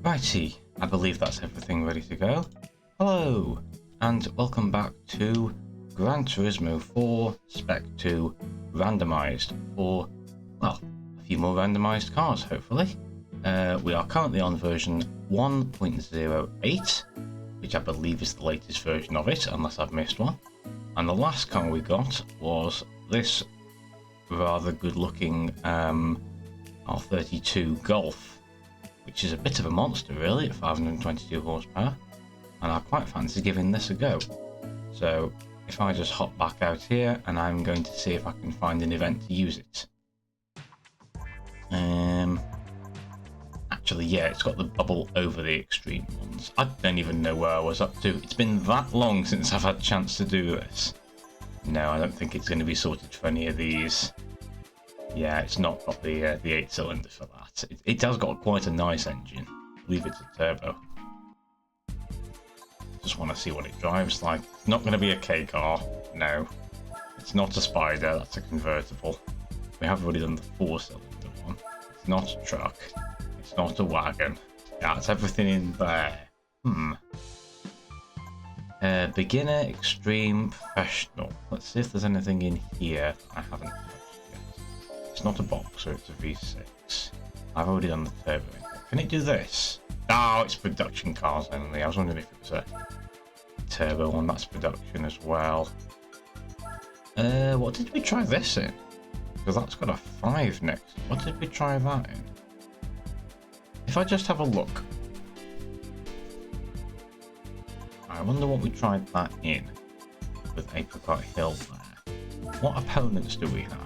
Righty, I believe that's everything ready to go. Hello, and welcome back to Gran Turismo 4 Spec 2 Randomised for, well, a few more randomised cars, hopefully. We are currently on version 1.08, which I believe is the latest version of it, unless I've missed one. And the last car we got was this rather good-looking R32 Golf, which is a bit of a monster really at 522 horsepower, and I quite fancy giving this a go. So if I just hop back out here, and I'm going to see if I can find an event to use it. Actually, yeah, it's got the bubble over the extreme ones. I don't even know where I was up to. It's been that long since I've had a chance to do this. No, I don't think it's going to be sorted for any of these. Yeah, it's not got the 8-cylinder for that. It has got quite a nice engine. I believe it's a turbo. Just want to see what it drives like. It's not going to be a K car. No. It's not a Spider. That's a convertible. We have already done the 4-cylinder one. It's not a truck. It's not a wagon. Yeah, it's everything in there. Beginner, extreme, professional. Let's see if there's anything in here I haven't touched yet. It's not a boxer, it's a V6. I've already done the turbo. Can it do this? Oh, it's production cars only. I was wondering if it was a turbo one. That's production as well. What did we try this in? Because that's got a 5 next. What did we try that in? If I just have a look. I wonder what we tried that in with Apricot Hill there. What opponents do we have?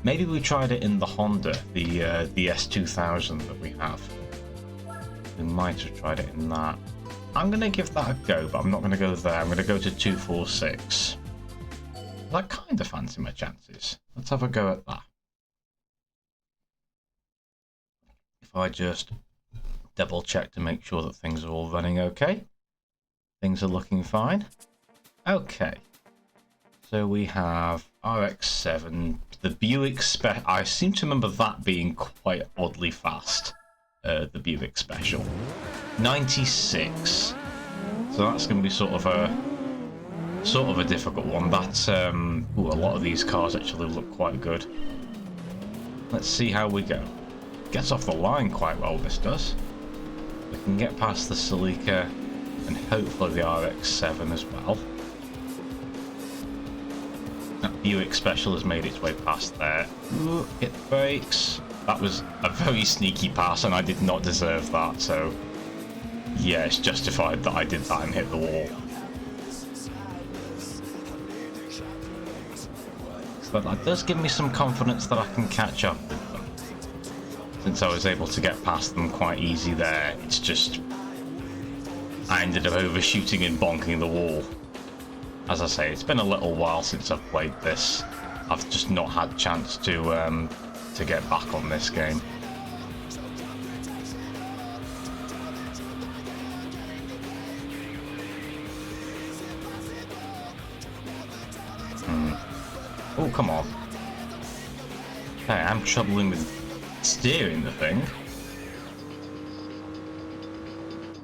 Maybe we tried it in the Honda, the S2000 that we have. We might have tried it in that. I'm going to give that a go, but I'm not going to go there. I'm going to go to 246. I kind of fancy my chances. Let's have a go at that. If I just double check to make sure that things are all running okay. Things are looking fine. Okay. So we have RX-7, the Buick Special. I seem to remember that being quite oddly fast. The Buick Special. 96. So that's going to be sort of a difficult one. That's a lot of these cars actually look quite good. Let's see how we go. Gets off the line quite well, this does. We can get past the Celica and hopefully the RX-7 as well. That Buick Special has made its way past there. Ooh, hit the brakes. That was a very sneaky pass and I did not deserve that, so yeah, it's justified that I did that and hit the wall. But that does give me some confidence that I can catch up with them. Since I was able to get past them quite easy there, it's just I ended up overshooting and bonking the wall. As I say, it's been a little while since I've played this. I've just not had a chance to get back on this game. Oh, come on. Hey, I'm troubling with steering the thing.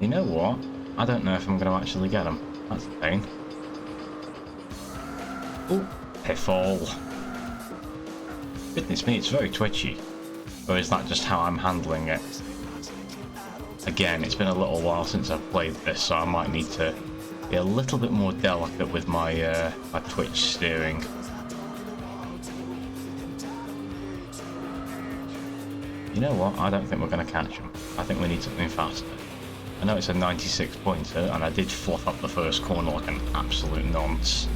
You know what? I don't know if I'm going to actually get him. That's a pain. Oh, piffle. Goodness me, it's very twitchy. Or is that just how I'm handling it? Again, it's been a little while since I've played this, so I might need to be a little bit more delicate with my my twitch steering. You know what? I don't think we're going to catch him. I think we need something faster. I know it's a 96 pointer, and I did fluff up the first corner like an absolute nonce.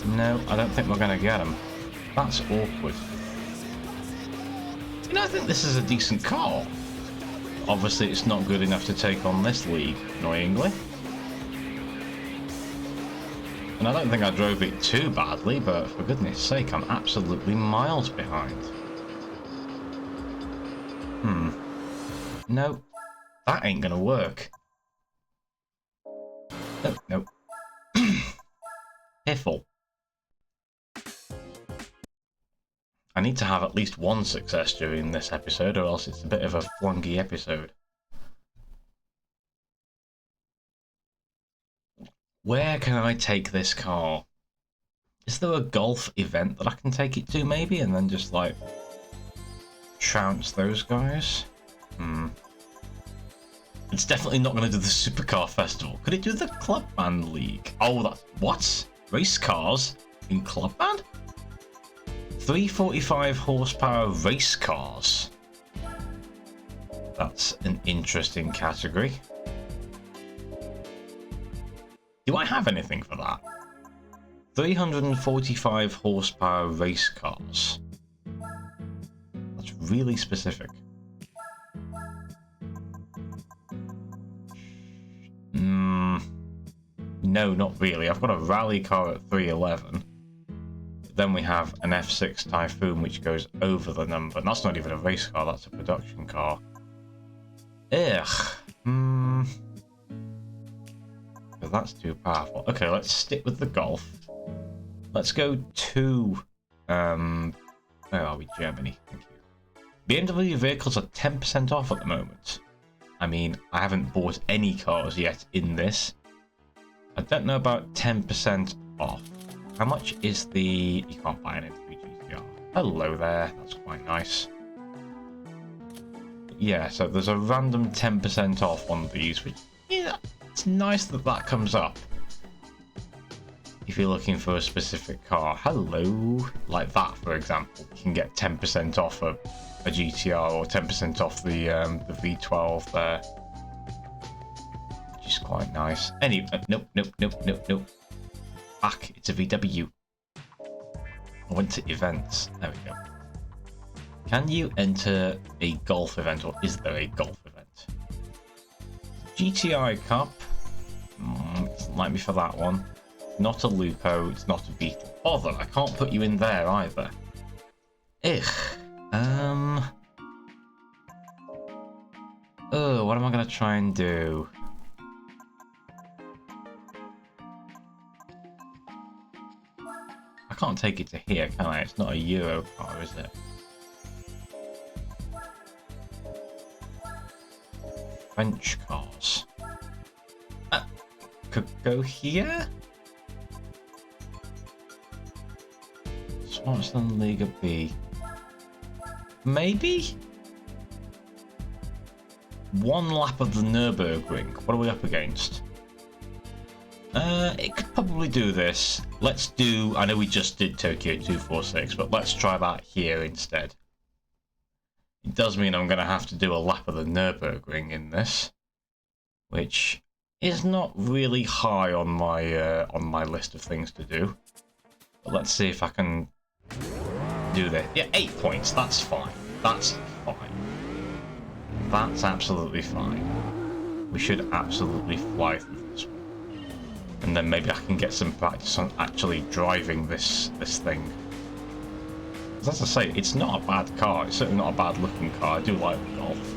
No, I don't think we're going to get him. That's awkward. You know, I think this is a decent car. Obviously, it's not good enough to take on this league, annoyingly. And I don't think I drove it too badly, but for goodness sake, I'm absolutely miles behind. No, that ain't gonna work. No, no. Piffle. I need to have at least one success during this episode, or else it's a bit of a flunky episode. Where can I take this car? Is there a golf event that I can take it to, maybe, and then just, like, trounce those guys? It's definitely not going to do the Supercar Festival. Could it do the Club Band League? Oh, that's... What? Race cars in Club Band? 345 horsepower race cars. That's an interesting category. Do I have anything for that? 345 horsepower race cars. That's really specific. No, not really. I've got a rally car at 311. Then we have an F6 Typhoon which goes over the number. And that's not even a race car, that's a production car. Ugh. But that's too powerful. Okay, let's stick with the Golf. Let's go to... where are we? Germany. Thank you. BMW vehicles are 10% off at the moment. I mean, I haven't bought any cars yet in this. I don't know about 10% off. How much is the... You can't buy an M3 GTR. Hello there. That's quite nice. Yeah, so there's a random 10% off on these, which... Yeah, it's nice that that comes up. If you're looking for a specific car. Hello. Like that, for example. You can get 10% off a GTR or 10% off the V12 there. Which is quite nice. Anyway, nope. Back, it's a VW. I went to events. There we go. Can you enter a golf event, or is there a golf event? GTI Cup. Doesn't like me for that one. Not a Lupo, it's not a Beetle. Bother, I can't put you in there either. Ugh. Oh, what am I gonna try and do? I can't take it to here, can I? It's not a Euro car, is it? French cars. Could go here? What's the Liga B? Maybe? One lap of the Nürburgring. What are we up against? It could probably do this. Let's do... I know we just did Tokyo 246, but let's try that here instead. It does mean I'm going to have to do a lap of the Nürburgring in this, which is not really high on my list of things to do. But let's see if I can do this. Yeah, 8 points. That's fine. That's fine. That's absolutely fine. We should absolutely fly through this one. And then maybe I can get some practice on actually driving this thing. As I say, it's not a bad car. It's certainly not a bad looking car. I do like the Golf.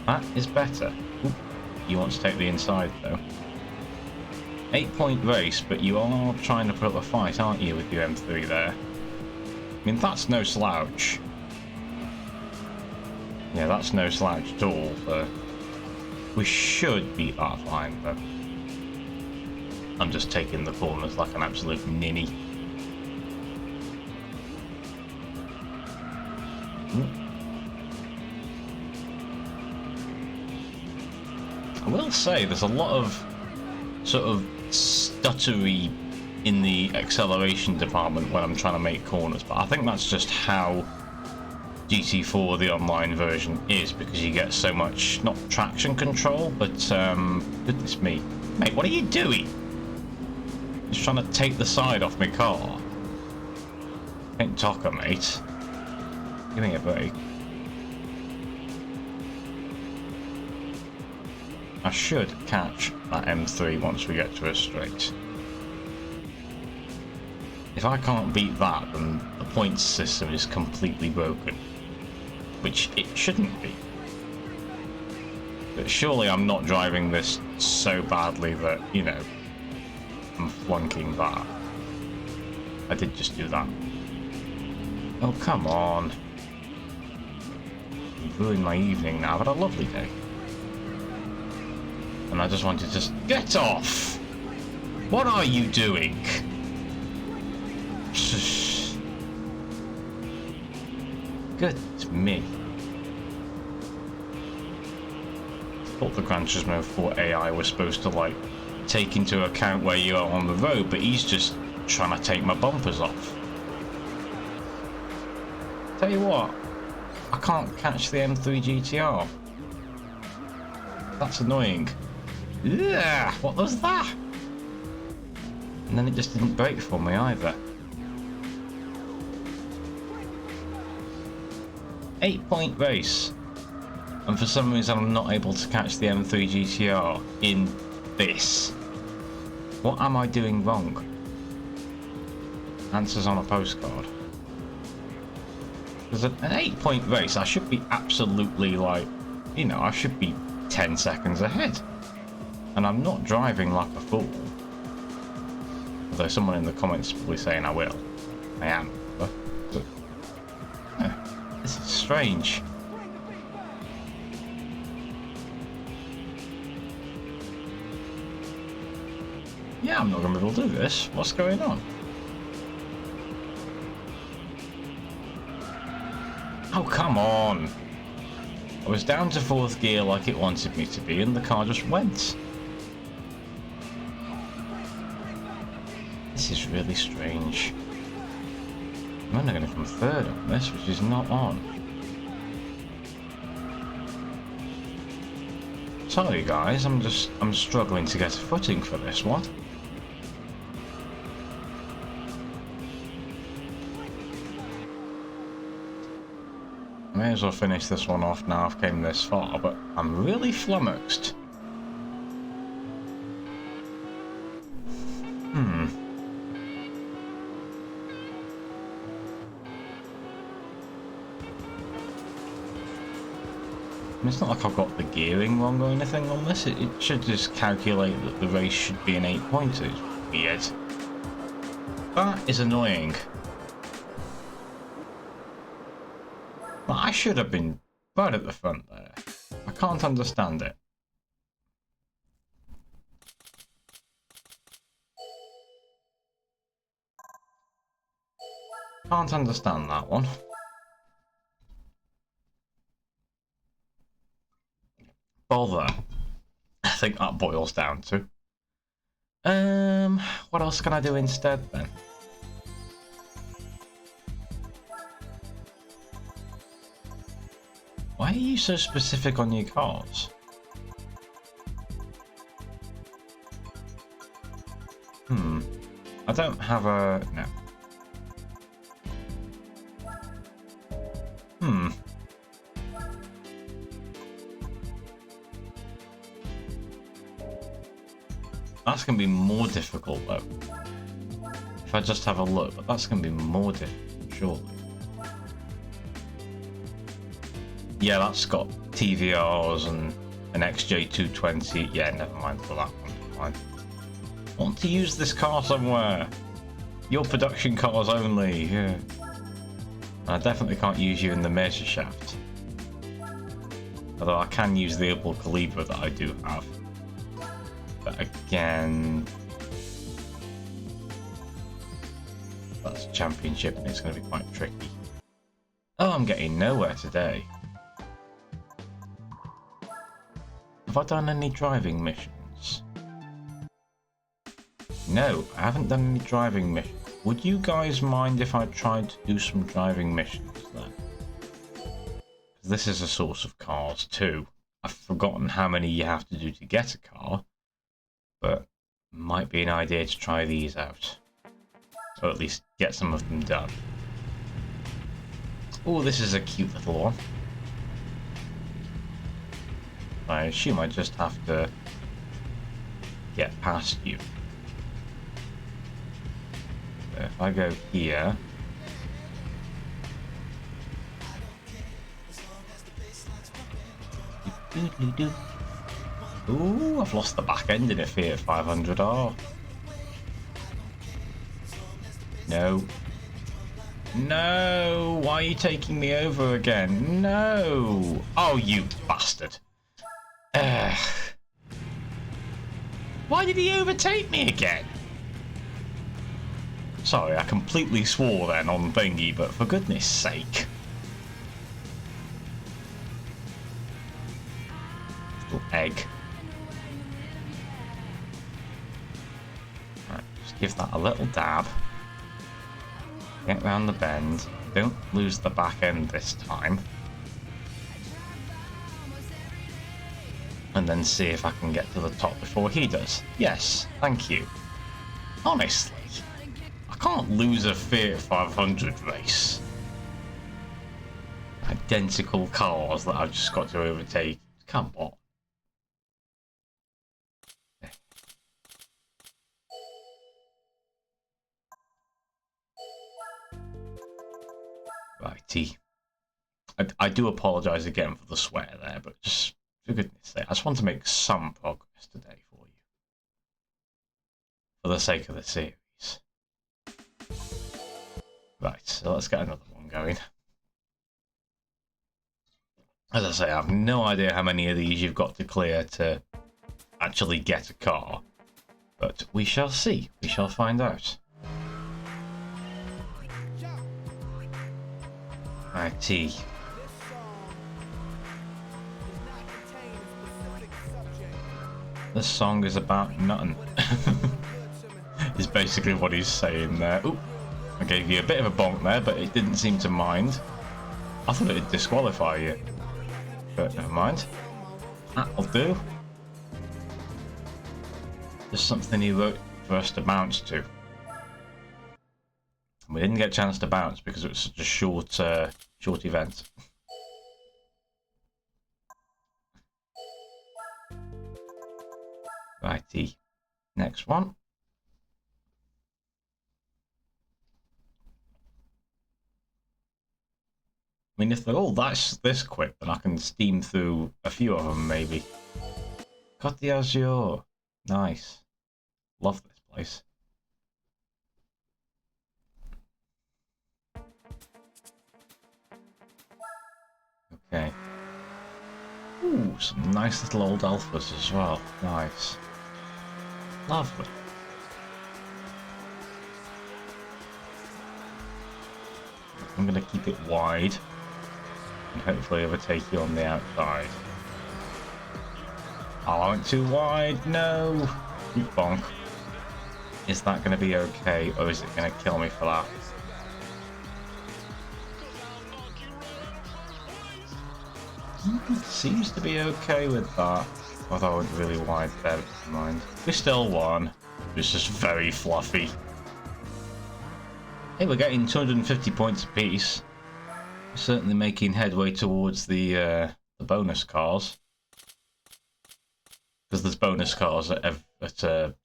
That is better. Ooh, you want to take the inside though. 8-point race, but you are trying to put up a fight, aren't you, with your M3 there? I mean, that's no slouch. Yeah, that's no slouch at all. We should beat that line, though. I'm just taking the corners like an absolute ninny. I will say there's a lot of sort of stuttery in the acceleration department when I'm trying to make corners, but I think that's just how GT4, the online version, is, because you get so much, not traction control, but goodness me. Mate, what are you doing? Just trying to take the side off my car. Ain't talker, mate. Give me a break. I should catch that M3 once we get to a straight. If I can't beat that, then the points system is completely broken. Which it shouldn't be. But surely I'm not driving this so badly that, you know, I'm flunking that. I did just do that. Oh, come on. You've ruined my evening now. I've had a lovely day. And I just want to just get off! What are you doing? Good me. I thought the Gran Turismo 4 AI was supposed to, like, take into account where you are on the road, but he's just trying to take my bumpers off. Tell you what, I can't catch the M3 GTR. That's annoying. Yeah, what was that? And then it just didn't brake for me either. 8-point race. And for some reason I'm not able to catch the M3 GTR in this. What am I doing wrong? Answers on a postcard. There's an 8-point race. I should be absolutely, like, you know, I should be 10 seconds ahead. And I'm not driving like a fool. Although someone in the comments is probably saying I will. I am. But this is strange. Yeah, I'm not going to be able to do this. What's going on? Oh, come on. I was down to 4th gear like it wanted me to be, and the car just went. This is really strange. I'm only going to come 3rd on this, which is not on. Sorry guys, I'm struggling to get a footing for this one. May as well finish this one off now I've came this far, but I'm really flummoxed. It's not like I've got the gearing wrong or anything on this. It should just calculate that the race should be an 8-pointer. Weird. That is annoying. Well, I should have been right at the front there. I can't understand it. Can't understand that one. Bother. I think that boils down to. What else can I do instead then? Why are you so specific on your cars? I don't have a... no. That's going to be more difficult though. If I just have a look, but that's going to be more difficult, surely. Yeah, that's got TVRs and an XJ220. Yeah, never mind for that one. Fine. I want to use this car somewhere. Your production cars only. Yeah. I definitely can't use you in the Mesa shaft. Although I can use the Opel Calibra that I do have. But again, that's a championship and it's going to be quite tricky. Oh, I'm getting nowhere today. Have I done any driving missions? No, I haven't done any driving missions. Would you guys mind if I tried to do some driving missions then? Because this is a source of cars too. I've forgotten how many you have to do to get a car. But might be an idea to try these out. Or at least get some of them done. Oh, this is a cute little one. I assume I just have to get past you. So if I go here... Ooh, I've lost the back end in a Fiat 500R. No. No! Why are you taking me over again? No! Oh, you bastard. Ugh. Why did he overtake me again? Sorry, I completely swore then on thingy, but for goodness sake. Little egg. Right, just give that a little dab. Get round the bend. Don't lose the back end this time. And then see if I can get to the top before he does. Yes, thank you. Honestly, I can't lose a Fiat 500 race. Identical cars that I've just got to overtake. Come on. Righty. I do apologise again for the swear there, but just for goodness sake, I just want to make some progress today for you. For the sake of the series. Right, so let's get another one going. As I say, I have no idea how many of these you've got to clear to actually get a car. But we shall see. We shall find out. Righty. This song is about nothing. Is basically what he's saying there. Oop, I gave you a bit of a bonk there, but it didn't seem to mind. I thought it'd disqualify you. But never mind. That'll do. There's something he wrote for us to bounce to. We didn't get a chance to bounce because it was such a short event. Righty. Next one. I mean, if they're all this quick, then I can steam through a few of them, maybe. Côte d'Azur. Nice. Love this place. Okay. Ooh, some nice little old alphas as well. Nice. Lovely. I'm going to keep it wide and hopefully overtake you on the outside. Oh, I went too wide. No. You bonk. Is that going to be okay, or is it going to kill me for that? Seems to be okay with that. Although I went really wide there, never mind. We still won. It's just very fluffy. Hey, we're getting 250 points apiece. We're certainly making headway towards the bonus cars. Because there's bonus cars at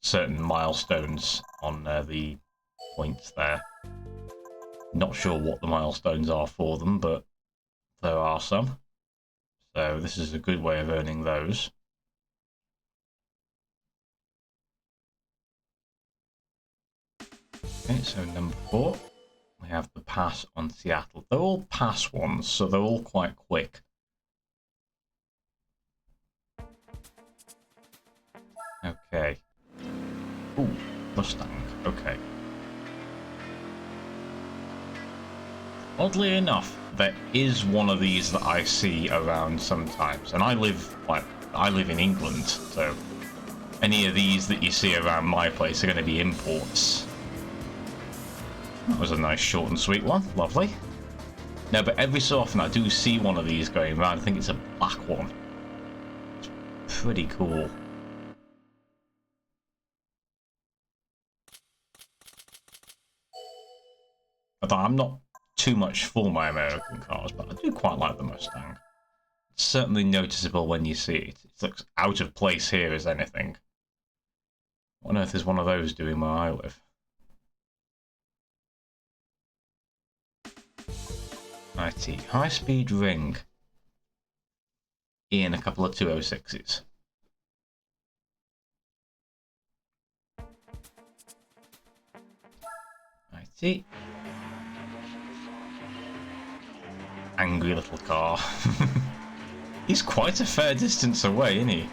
certain milestones on the points there. Not sure what the milestones are for them, but there are some. So this is a good way of earning those. Okay, so number 4, we have the pass on Seattle. They're all pass ones, so they're all quite quick. Okay. Ooh, Mustang. Okay. Oddly enough, there is one of these that I see around sometimes, and I live in England, so any of these that you see around my place are going to be imports. That was a nice short and sweet one. Lovely. No, but every so often I do see one of these going around. I think it's a black one. It's pretty cool. Although I'm not too much for my American cars, but I do quite like the Mustang. It's certainly noticeable when you see it. It looks out of place here as anything. What on earth is one of those doing where I live? Righty, high-speed ring. In a couple of 206s. See? Angry little car. He's quite a fair distance away, isn't he?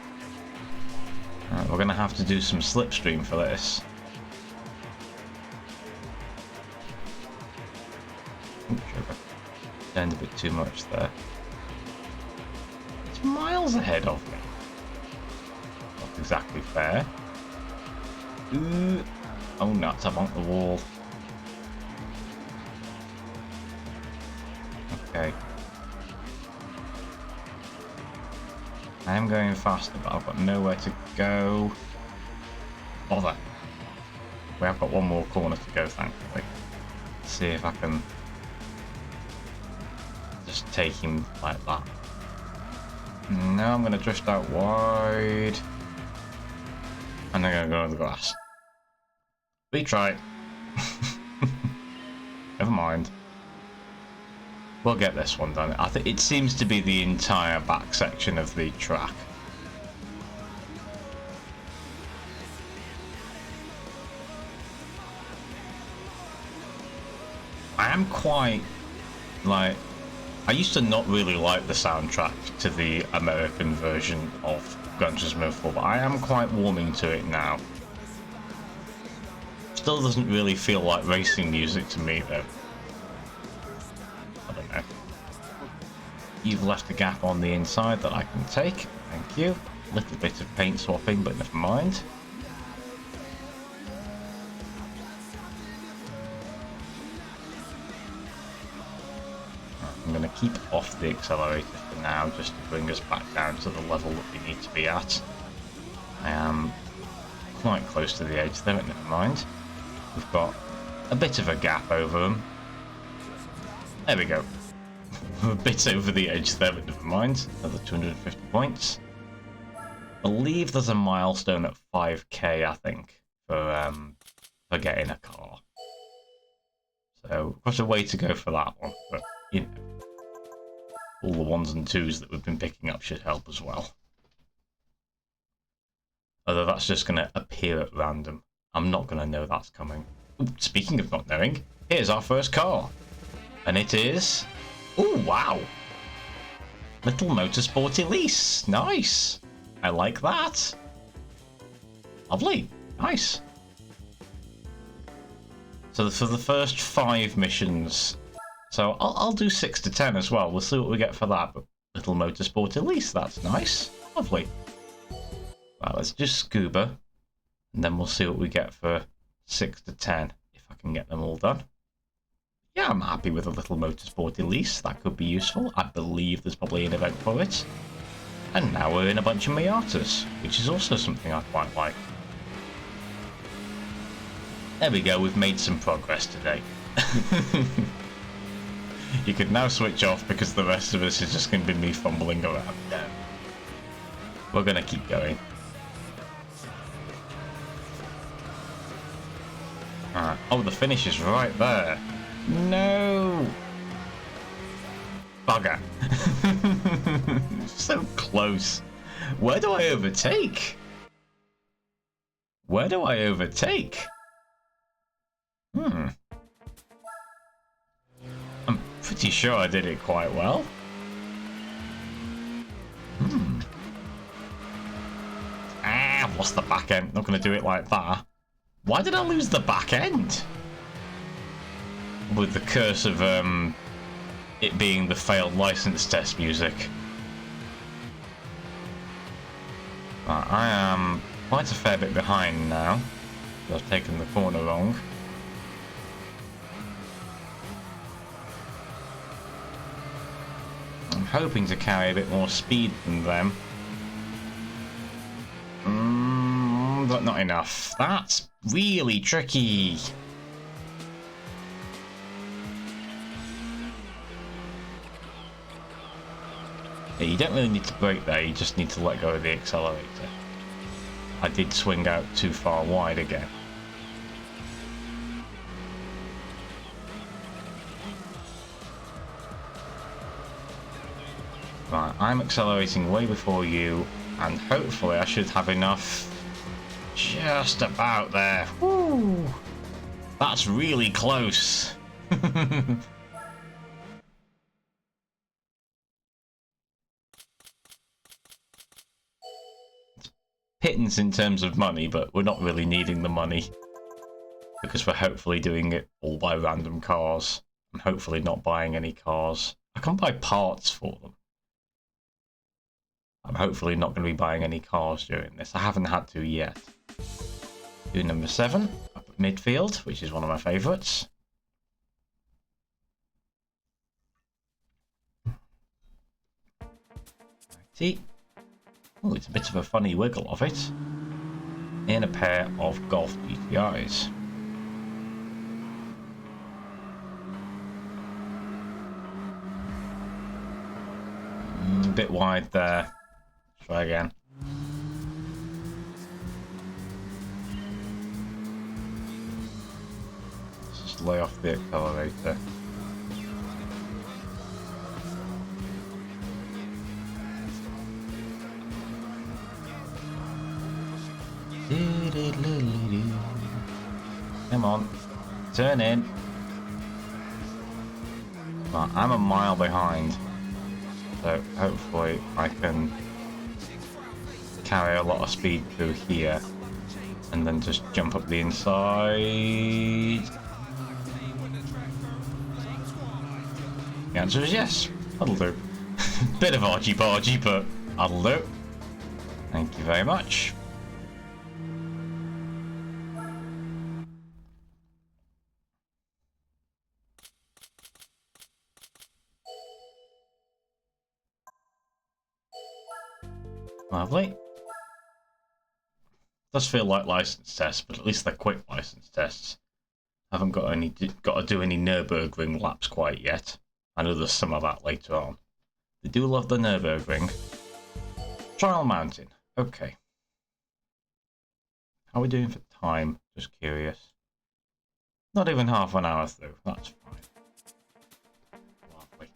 Right, we're going to have to do some slipstream for this. Oops, turned a bit too much there. It's miles ahead of me. Not exactly fair. Ooh. Oh nuts, I'm on the wall. Okay. I am going faster, but I've got nowhere to go. Bother. We have got one more corner to go, thankfully. Let's see if I can just take him like that. No, I'm going to drift out wide. And I'm going to go on the glass. Retry. Never mind. We'll get this one done. I think it seems to be the entire back section of the track. I am quite like, I used to not really like the soundtrack to the American version of Gran Turismo 4, but I am quite warming to it now. Still doesn't really feel like racing music to me though. I don't know. You've left a gap on the inside that I can take. Thank you. A little bit of paint swapping, but never mind. I'm going to keep off the accelerator for now, just to bring us back down to the level that we need to be at. I am quite close to the edge there, but never mind. We've got a bit of a gap over them. There we go. A bit over the edge there, but never mind. Another 250 points. I believe there's a milestone at 5k, I think, for getting a car. So, got a way to go for that one, but you know, all the 1s and 2s that we've been picking up should help as well. Although that's just going to appear at random. I'm not going to know that's coming. Ooh, speaking of not knowing, here's our first car. And it is... Oh, wow! Little Motorsport Elise. Nice! I like that. Lovely. Nice. So for the first 5 missions... So I'll do 6 to 10 as well. We'll see what we get for that. But Little Motorsport Elise, that's nice. Lovely. Right, let's do Scuba. And then we'll see what we get for 6 to 10, if I can get them all done. Yeah, I'm happy with a Little Motorsport Elise. That could be useful. I believe there's probably an event for it. And now we're in a bunch of Miatas, which is also something I quite like. There we go, we've made some progress today. You could now switch off because the rest of us is just going to be me fumbling around. No. We're going to keep going. Alright. Oh, the finish is right there. No! Bugger. So close. Where do I overtake? Where do I overtake? I'm pretty sure I did it quite well. I've lost the back end. Not going to do it like that. Why did I lose the back end? With the curse of it being the failed license test music. I am quite a fair bit behind now. I've taken the corner wrong. I'm hoping to carry a bit more speed than them. But not enough. That's really tricky. Yeah, you don't really need to brake there, you just need to let go of the accelerator. I did swing out too far wide again. Right, I'm accelerating way before you, and hopefully I should have enough just about there. Woo! That's really close. Pittance in terms of money, but we're not really needing the money because we're hopefully doing it all by random cars. I'm hopefully not buying any cars. I can buy parts for them. I'm hopefully not going to be buying any cars during this. I haven't had to yet. Do number 7 up at midfield, which is one of my favourites. See? Oh, it's a bit of a funny wiggle of it. In a pair of Golf GTIs. A bit wide there. Try again. Let's just lay off the accelerator. Come on, turn in. Well, I'm a mile behind, so hopefully I can carry a lot of speed through here and then just jump up the inside. The answer is yes, that'll do. Bit of argy-bargy, but that'll do. Thank you very much. Lovely. Does feel like license tests, but at least they're quick license tests. Haven't got to do any Nürburgring laps quite yet. I know there's some of that later on. They do love the Nürburgring. Trial Mountain. Okay. How are we doing for time? Just curious. Not even half an hour through. That's fine. Lovely.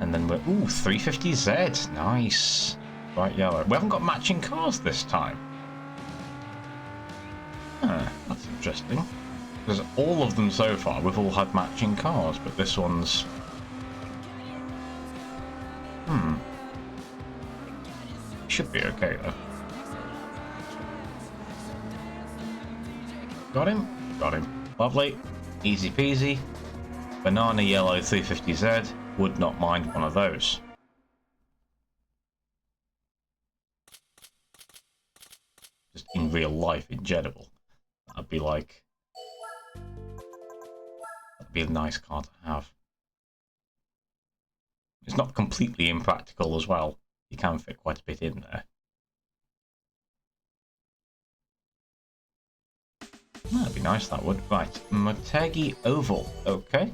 And then we're... Ooh, 350Z. Nice. Bright yellow. We haven't got matching cars this time. Huh, that's interesting. Because all of them so far, we've all had matching cars, but this one's... Should be okay, though. Got him? Got him. Lovely. Easy peasy. Banana yellow 350Z. Would not mind one of those. Just in real life in general. That'd be like... That'd be a nice car to have. It's not completely impractical as well. You can fit quite a bit in there. That'd be nice, that would. Right, Motegi Oval. Okay.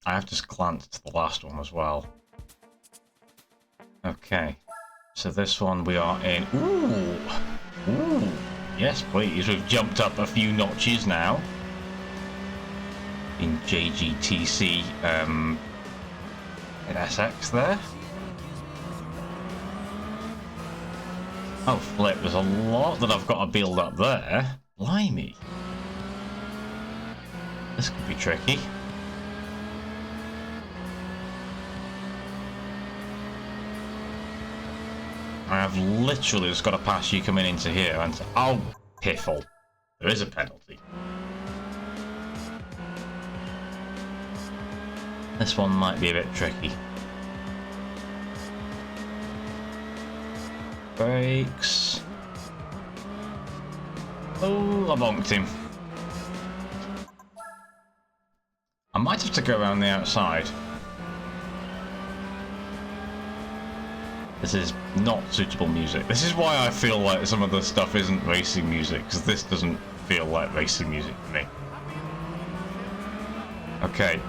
I have just glanced at the last one as well. Okay. So this one we are in... Ooh! Ooh! Yes, please. We've jumped up a few notches now. In JGTC, in SX there. Oh, flip, there's a lot that I've got to build up there. Blimey. This could be tricky. I have literally just got to pass you coming into here and say, oh, piffle. There is a penalty. This one might be a bit tricky. Brakes. Oh, I bonked him. I might have to go around the outside. This is not suitable music. This is why I feel like some of the stuff isn't racing music, because this doesn't feel like racing music to me. Okay.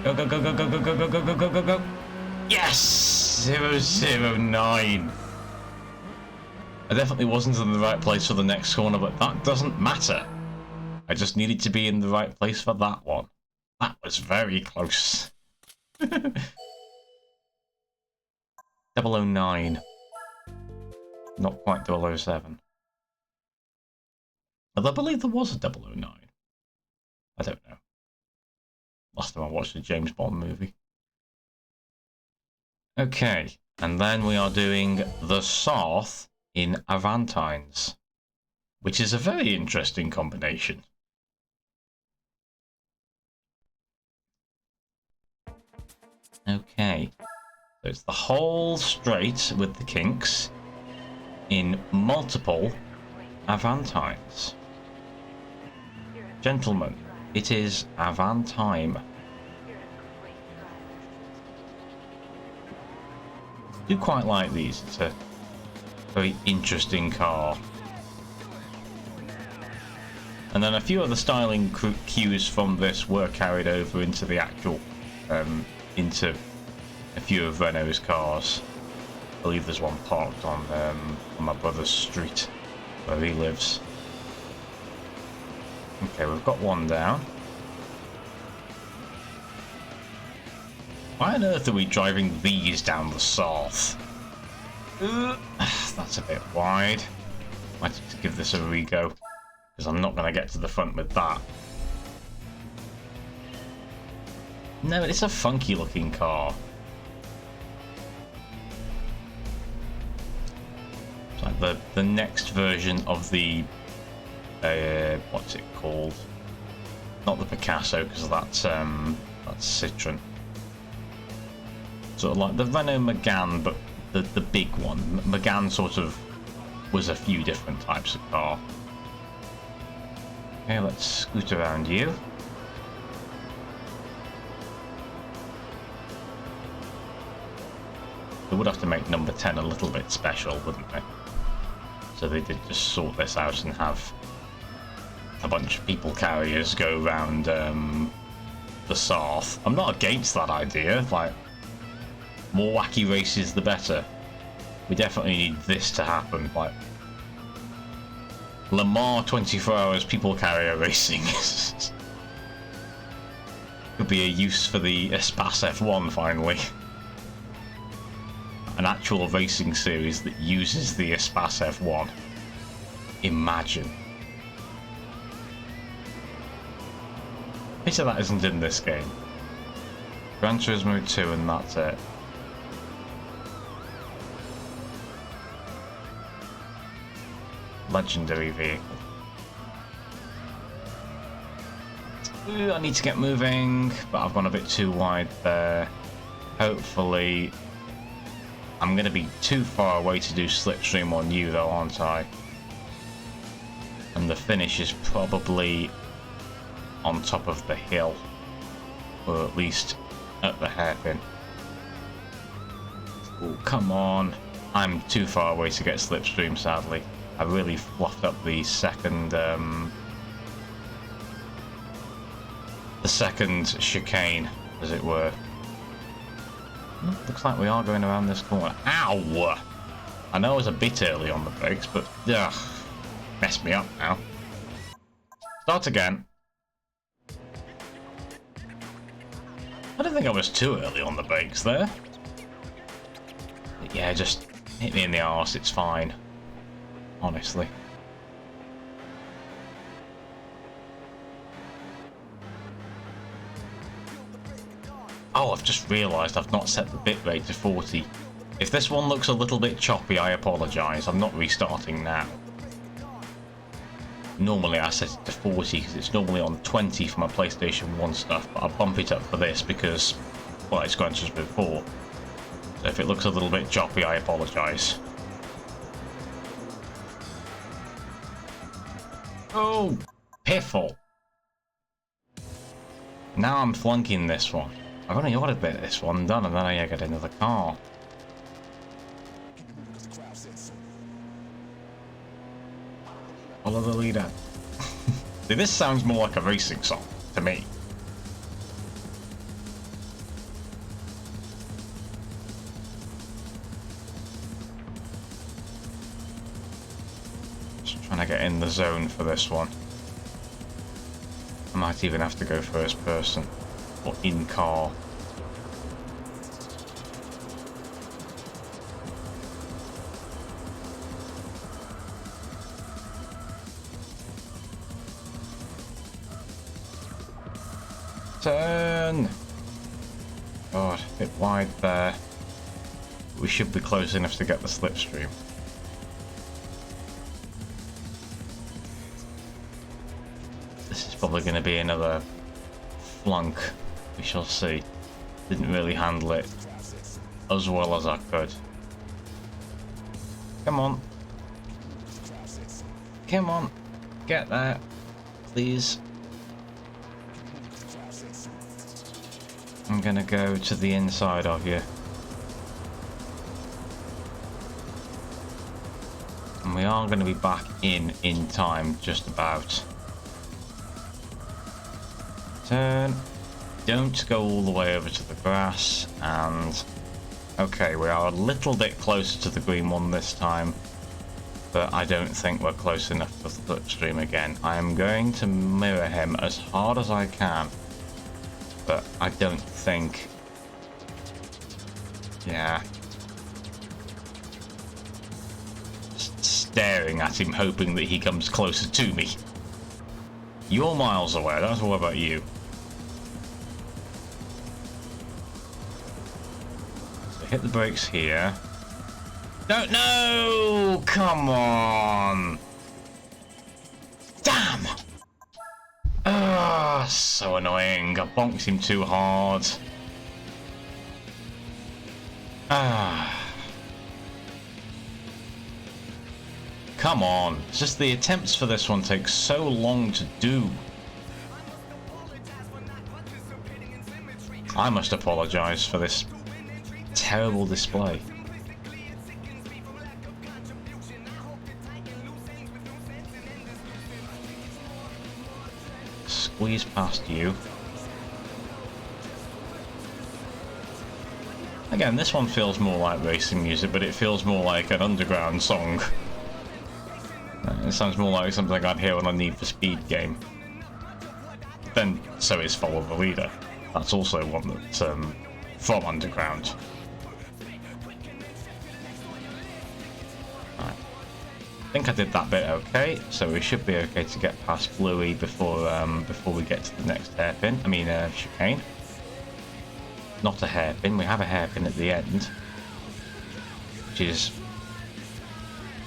Go, go, go, go, go, go, go, go, go, go, go, go, go. Yes! 009. I definitely wasn't in the right place for the next corner, but that doesn't matter. I just needed to be in the right place for that one. That was very close. 009. not quite 007. Although I believe there was a 009. I don't know. Last time I watched a James Bond movie. Okay, and then we are doing the Sarth in Avantines, which is a very interesting combination. Okay, so it's the whole straight with the kinks in multiple Avantines. Gentlemen, it is Avantime. I do quite like these. It's a very interesting car. And then a few of the styling cues from this were carried over into the actual, into a few of Renault's cars. I believe there's one parked on my brother's street where he lives. Okay, we've got one down. Why on earth are we driving these down the Sarth? That's a bit wide. Might just give this a re-go, because I'm not going to get to the front with that. No, it's a funky looking car. It's like the next version of the what's it called? Not the Picasso, because that's Citroen. Sort of like the Renault Megane, but the big one. Megane sort of was a few different types of car. Okay, let's scoot around you. They would have to make number 10 a little bit special, wouldn't they? So they did just sort this out and have a bunch of people carriers go around the Sarth. I'm not against that idea. Like, more wacky races, the better. We definitely need this to happen. Like, Le Mans 24 hours people carrier racing. Could be a use for the A-Spec F1 finally. An actual racing series that uses the A-Spec F1. Imagine. Pity that isn't in this game. Gran Turismo 2 and that's it. Legendary vehicle. Ooh, I need to get moving, but I've gone a bit too wide there. Hopefully, I'm going to be too far away to do slipstream on you though, aren't I? And the finish is probably on top of the hill, or at least at the hairpin. Oh, come on. I'm too far away to get slipstream, sadly. I really fluffed up the second chicane, as it were. Looks like we are going around this corner. Ow! I know I was a bit early on the brakes, but messed me up now. Start again. I don't think I was too early on the brakes there. But yeah, just hit me in the arse, it's fine. Honestly. Oh, I've just realised I've not set the bitrate to 40. If this one looks a little bit choppy, I apologise. I'm not restarting now. Normally I set it to 40 because it's normally on 20 for my PlayStation 1 stuff, but I'll bump it up for this because, well, it's Gran Turismo 4. So if it looks a little bit choppy, I apologise. Oh, piffle. Now I'm flunking this one. I've only ordered this one done and then I get another car. Follow the leader. See, this sounds more like a racing song to me. Just trying to get in the zone for this one. I might even have to go first person or in car. Turn! God, a bit wide there. We should be close enough to get the slipstream. This is probably going to be another flunk. We shall see. Didn't really handle it as well as I could. Come on. Come on. Get there. Please. I'm going to go to the inside of you. And we are going to be back in time, just about. Turn. Don't go all the way over to the grass. And okay, we are a little bit closer to the green one this time, but I don't think we're close enough for the slipstream again. I am going to mirror him as hard as I can, but I don't think... Yeah. Just staring at him, hoping that he comes closer to me. You're miles away, that's what about you. So hit the brakes here. Don't know! Come on! Damn! Ah, so annoying. I bonked him too hard. Ah. Come on. It's just the attempts for this one take so long to do. I must apologise for this terrible display. Squeeze past you. Again, this one feels more like racing music, but it feels more like an underground song. It sounds more like something I'd hear on a Need for Speed game. Then, so is Follow the Leader. That's also one that's from Underground. Right. I think I did that bit okay, so we should be okay to get past Bluey before we get to the next hairpin. I mean, chicane. Not a hairpin. We have a hairpin at the end, which is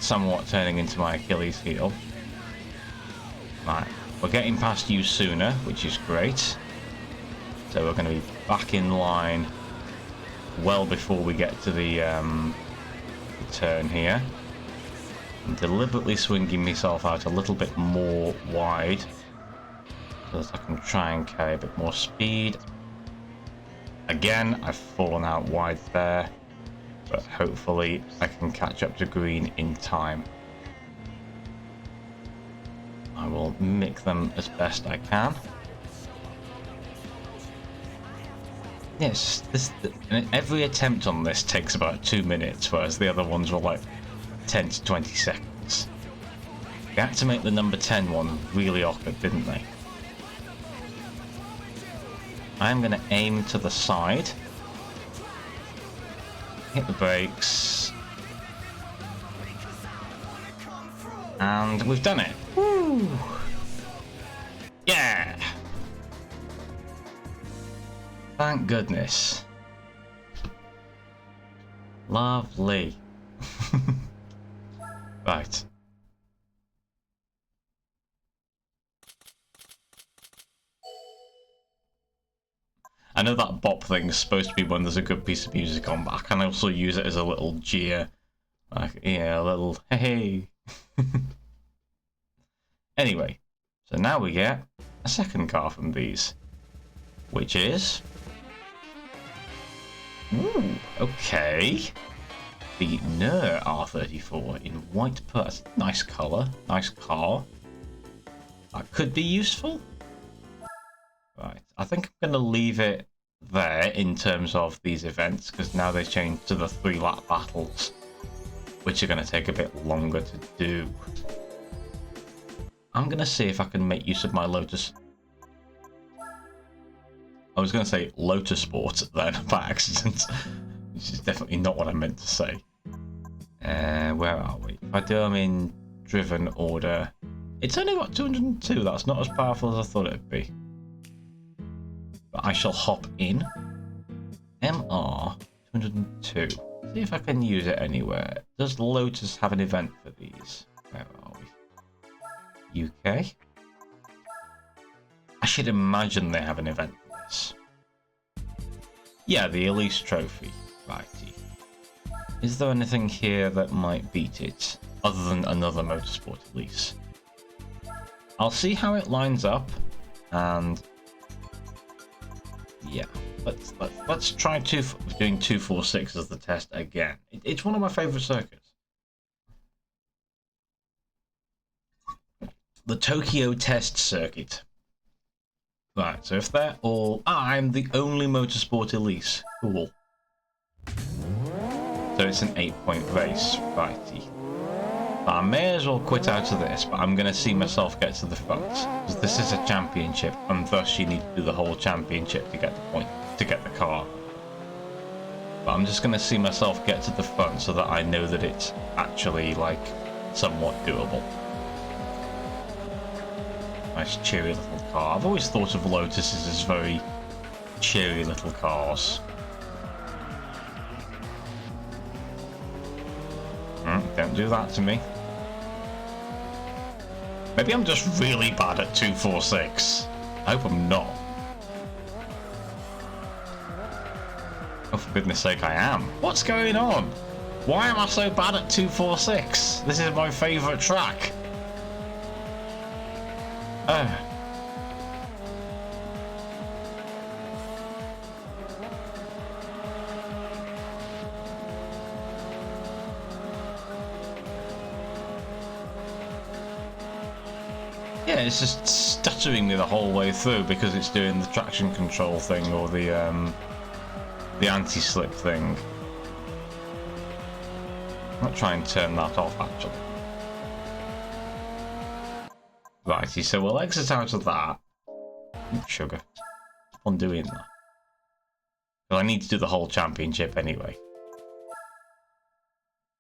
somewhat turning into my Achilles heel. Right, we're getting past you sooner, which is great. So we're going to be back in line well before we get to the turn here. I'm deliberately swinging myself out a little bit more wide so that I can try and carry a bit more speed. Again, I've fallen out wide there, but hopefully I can catch up to green in time. I will mimic them as best I can. Yes, every attempt on this takes about 2 minutes, whereas the other ones were like 10 to 20 seconds. They had to make the number 10 one really awkward, didn't they? I'm going to aim to the side. Hit the brakes. And we've done it. Woo! Yeah! Thank goodness. Lovely. Right. I know that bop thing is supposed to be when there's a good piece of music on, but I can also use it as a little jeer. Like, yeah, a little hey. Anyway, so now we get a second car from these, which is... Ooh, okay. The Nur R34 in white put. Nice colour, nice car. That could be useful. Right, I think I'm going to leave it there in terms of these events, because now they changed to the 3-lap battles, which are going to take a bit longer to do. I'm going to see if I can make use of my Lotus... I was going to say Lotus Sport then, by accident, which is definitely not what I meant to say. Where are we? If I do them in driven order... It's only got 202, that's not as powerful as I thought it'd be. but I shall hop in. MR 202. See if I can use it anywhere. Does Lotus have an event for these? Where are we? UK? I should imagine they have an event for this. Yeah, the Elise Trophy. Righty. Is there anything here that might beat it, other than another Motorsport Elise? I'll see how it lines up, and yeah, let's try doing 246 as the test again. It's one of my favourite circuits. The Tokyo Test Circuit. Right, so if they're all... I'm the only Motorsport Elise. Cool. So it's an 8-point race. Righty. I may as well quit out of this, but I'm going to see myself get to the front. Because this is a championship, and thus you need to do the whole championship to get the point, to get the car. But I'm just going to see myself get to the front so that I know that it's actually, like, somewhat doable. Nice cheery little car. I've always thought of Lotuses as very cheery little cars. Don't do that to me. Maybe I'm just really bad at 246. I hope I'm not. Oh, for goodness sake, I am. What's going on? Why am I so bad at 246? This is my favourite track. Yeah, it's just stuttering me the whole way through because it's doing the traction control thing or the anti-slip thing. I'll try and turn that off actually. Righty, so we'll exit out of that. Sugar. Keep on doing that. Because I need to do the whole championship anyway.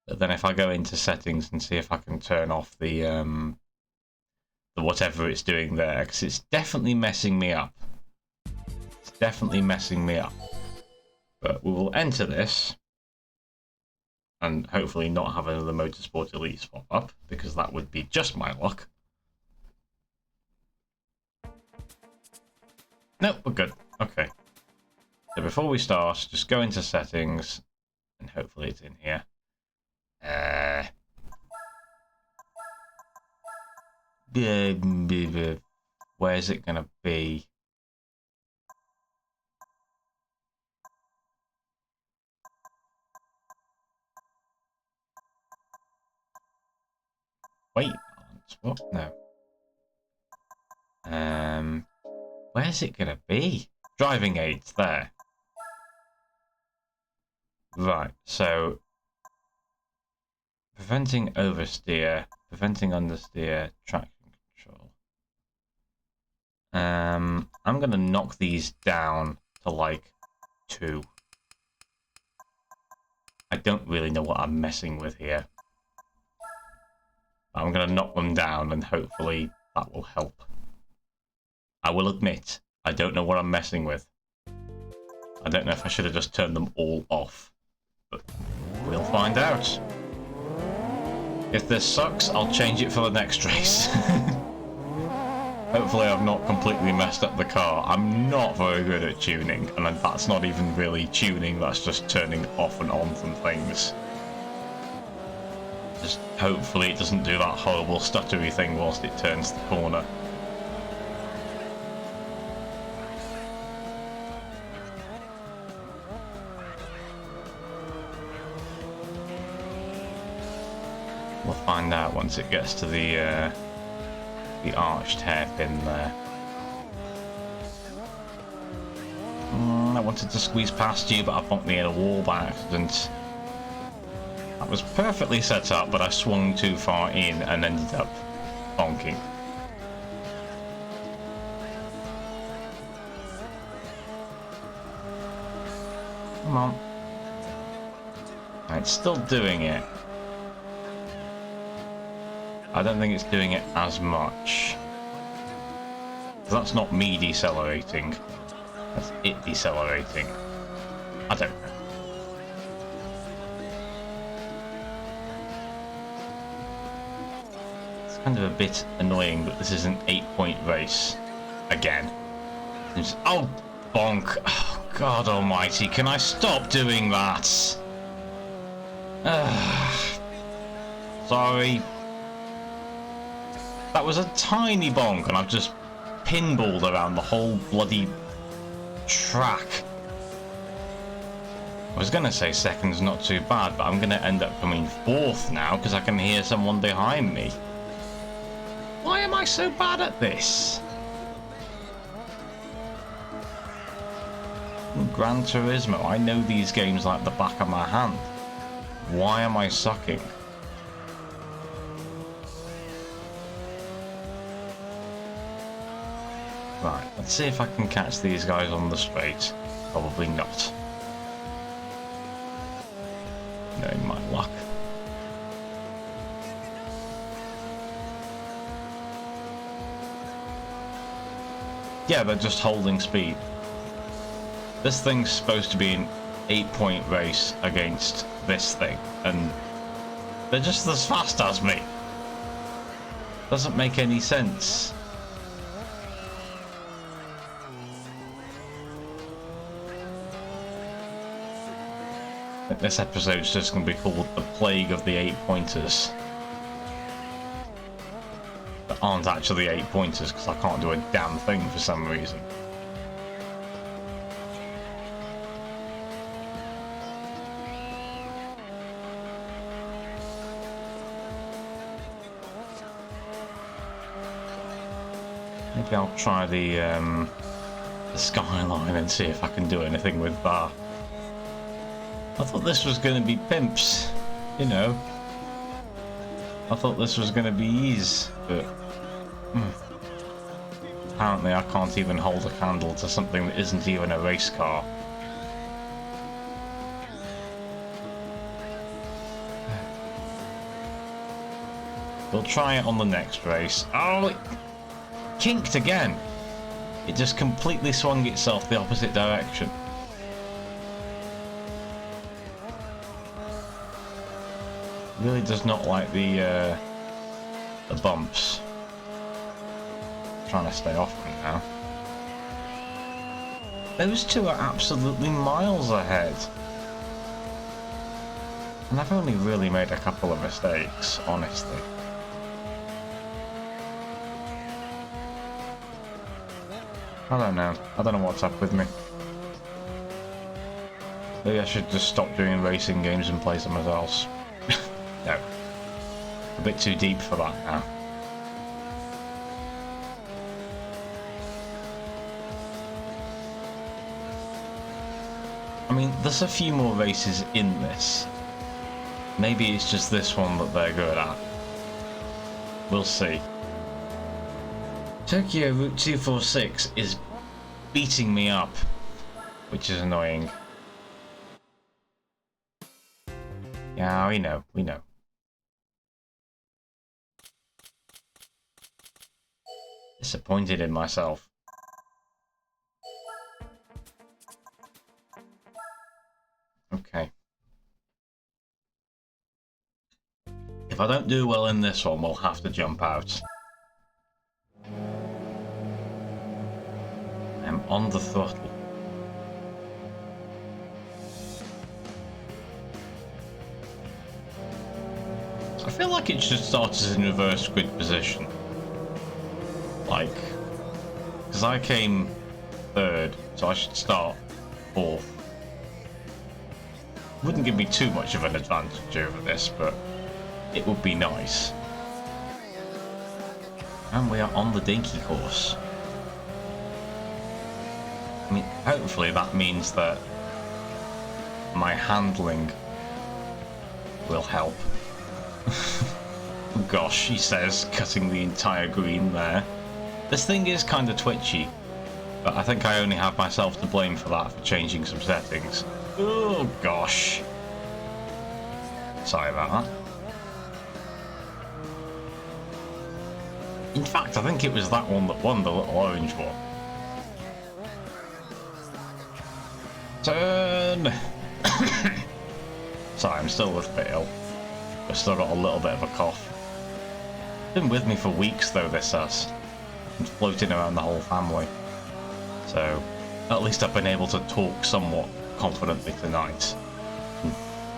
But then if I go into settings and see if I can turn off the whatever it's doing there, because it's definitely messing me up. It's definitely messing me up. But we will enter this and hopefully not have another Motorsport Elite pop up, because that would be just my luck. Nope, we're good. Okay. So before we start, just go into settings and hopefully it's in here. Where's it gonna be? Wait, what? No. Where's it gonna be? Driving aids, there. Right, so preventing oversteer, preventing understeer, traction control. I'm gonna knock these down to like 2. I don't really know what I'm messing with here. I'm gonna knock them down and hopefully that will help. I will admit, I don't know what I'm messing with. I don't know if I should have just turned them all off. But we'll find out. If this sucks, I'll change it for the next race. Hopefully I've not completely messed up the car. I'm not very good at tuning, and that's not even really tuning, that's just turning off and on some things. Just hopefully it doesn't do that horrible stuttery thing whilst it turns the corner. We'll find out once it gets to the arched hairpin there. I wanted to squeeze past you, but I bumped me in a wall by accident. That was perfectly set up, but I swung too far in and ended up bonking. Come on. It's still doing it. I don't think it's doing it as much. That's not me decelerating. That's it decelerating. I don't know. It's kind of a bit annoying that this is an 8-point race again. Oh, bonk. Oh, God almighty, can I stop doing that? Sorry. That was a tiny bonk and I've just pinballed around the whole bloody track. I was gonna say second's not too bad, but I'm gonna end up coming fourth now because I can hear someone behind me. Why am I so bad at this? Gran Turismo, I know these games like the back of my hand. Why am I sucking? Right, let's see if I can catch these guys on the straight. Probably not. Knowing my luck. Yeah, they're just holding speed. This thing's supposed to be an 8-point race against this thing, and they're just as fast as me. Doesn't make any sense. I think this episode's just going to be called The Plague of the 8-Pointers. That aren't actually 8-pointers because I can't do a damn thing for some reason. Maybe I'll try the skyline and see if I can do anything with that. I thought this was going to be pimps, you know. I thought this was going to be ease, but apparently I can't even hold a candle to something that isn't even a race car. We'll try it on the next race. Oh, it kinked again. It just completely swung itself the opposite direction. Really does not like the bumps. I'm trying to stay off them now. Those two are absolutely miles ahead. And I've only really made a couple of mistakes, honestly. I don't know. I don't know what's up with me. Maybe I should just stop doing racing games and play something else. No. A bit too deep for that now. I mean, there's a few more races in this. Maybe it's just this one that they're good at. We'll see. Tokyo Route 246 is beating me up, which is annoying. Yeah, we know, we know. Disappointed in myself. Okay. If I don't do well in this one, we'll have to jump out. I'm on the throttle. I feel like it should start as in reverse grid position. Like, because I came third, so I should start fourth. Wouldn't give me too much of an advantage over this, but it would be nice. And we are on the dinky course. I mean, hopefully that means that my handling will help. Gosh, he says, cutting the entire green there. This thing is kind of twitchy, but I think I only have myself to blame for that, for changing some settings. Oh gosh. Sorry about that. In fact, I think it was that one that won, the little orange one. run! Sorry, I'm still a little bit ill. I've still got a little bit of a cough. It's been with me for weeks though, this has. It's floating around the whole family. So, at least I've been able to talk somewhat confidently tonight. I'm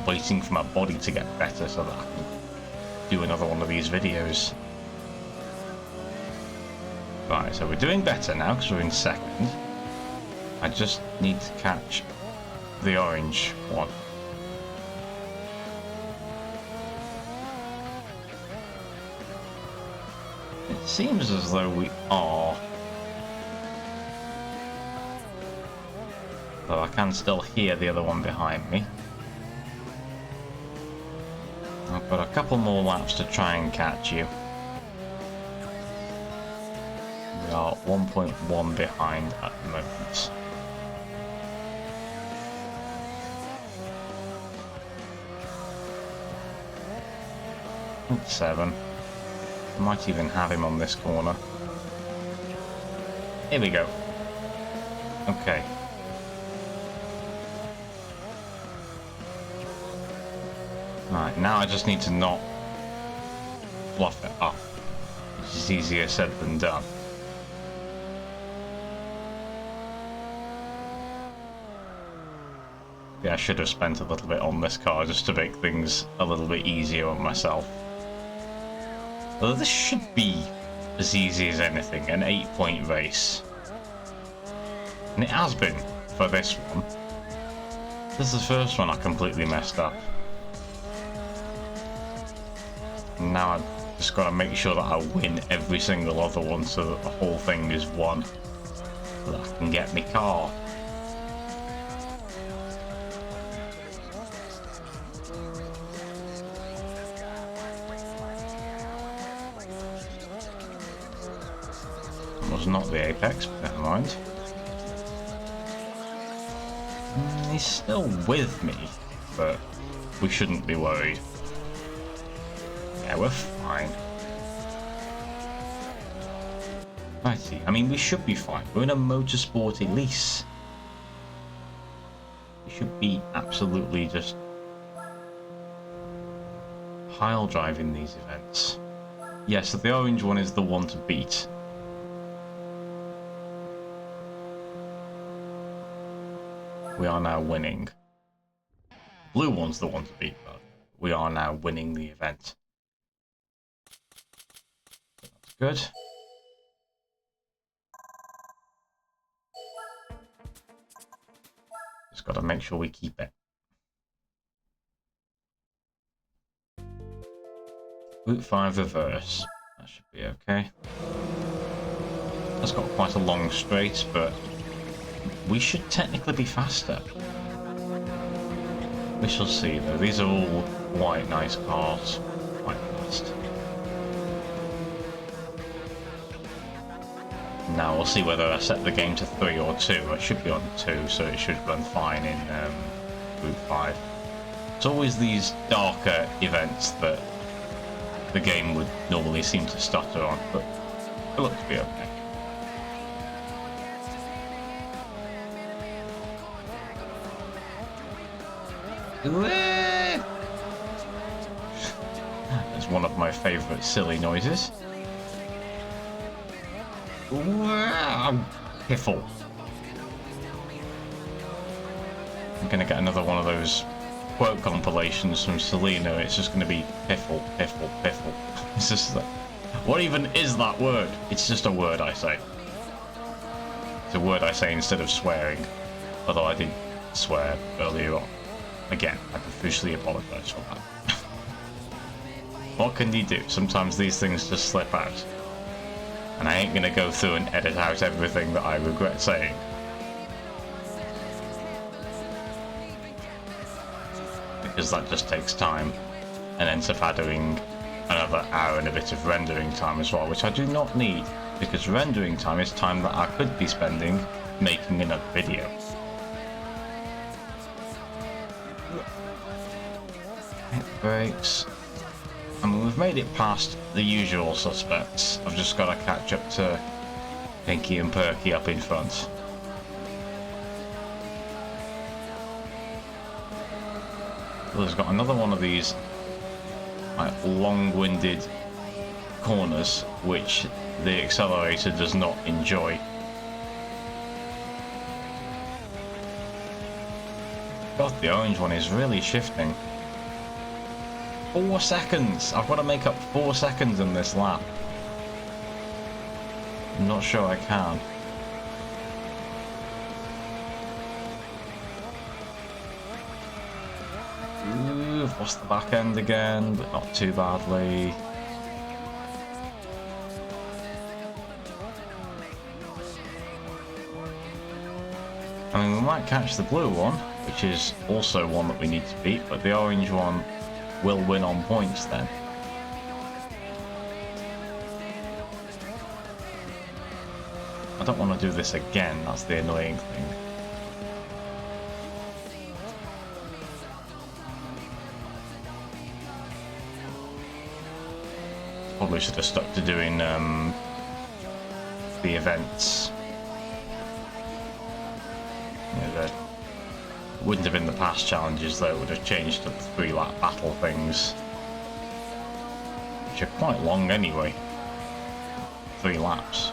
waiting for my body to get better so that I can do another one of these videos. Right, so we're doing better now because we're in second. I just need to catch the orange one. It seems as though we are. Though I can still hear the other one behind me. I've got a couple more laps to try and catch you. We are 1.1 behind at the moment. It's 7. I might even have him on this corner. Here we go. Okay. Right, now I just need to not fluff it up, which is easier said than done. Yeah, I should have spent a little bit on this car just to make things a little bit easier on myself. Although this should be as easy as anything, an 8-point race. And it has been for this one. This is the first one I completely messed up. And now I've just got to make sure that I win every single other one so that the whole thing is won. So that I can get my car. Was not the apex, but never mind. He's still with me, but we shouldn't be worried. Yeah, we're fine. Righty, I mean, we should be fine. We're in a motorsport lease. We should be absolutely just pile driving these events. Yes, so the orange one is the one to beat. We are now winning. Blue one's the one to beat, but we are now winning the event. That's good. Just got to make sure we keep it. Route 5 reverse. That should be okay. That's got quite a long straight, but we should technically be faster. We shall see though. These are all quite nice cars. Quite fast. Now we'll see whether I set the game to 3 or 2. I should be on 2, so it should run fine in Route 5. It's always these darker events that the game would normally seem to stutter on, but it looks to be okay. It's one of my favourite silly noises. Piffle. I'm gonna get another one of those quote compilations from Selena. It's just gonna be piffle, piffle, piffle. It's just like, what even is that word? It's just a word I say. It's a word I say instead of swearing. Although I did swear earlier on. Again, I profusely apologise for that. What can you do? Sometimes these things just slip out. And I ain't gonna go through and edit out everything that I regret saying. Because that just takes time. And ends up adding another hour and a bit of rendering time as well, which I do not need. Because rendering time is time that I could be spending making another video. Brakes. I mean, we've made it past the usual suspects. I've just got to catch up to Pinky and Perky up in front. has got another one of these like long-winded corners, which the accelerator does not enjoy. God, the orange one is really shifting. 4 seconds! I've got to make up 4 seconds in this lap. I'm not sure I can. Ooh, I've lost the back end again, but not too badly. I mean, we might catch the blue one, which is also one that we need to beat, but the orange one will win on points then. I don't want to do this again, that's the annoying thing. Probably should have stuck to doing the events. It wouldn't have been the past challenges though, it would have changed to the 3-lap battle things, which are quite long anyway. 3 laps.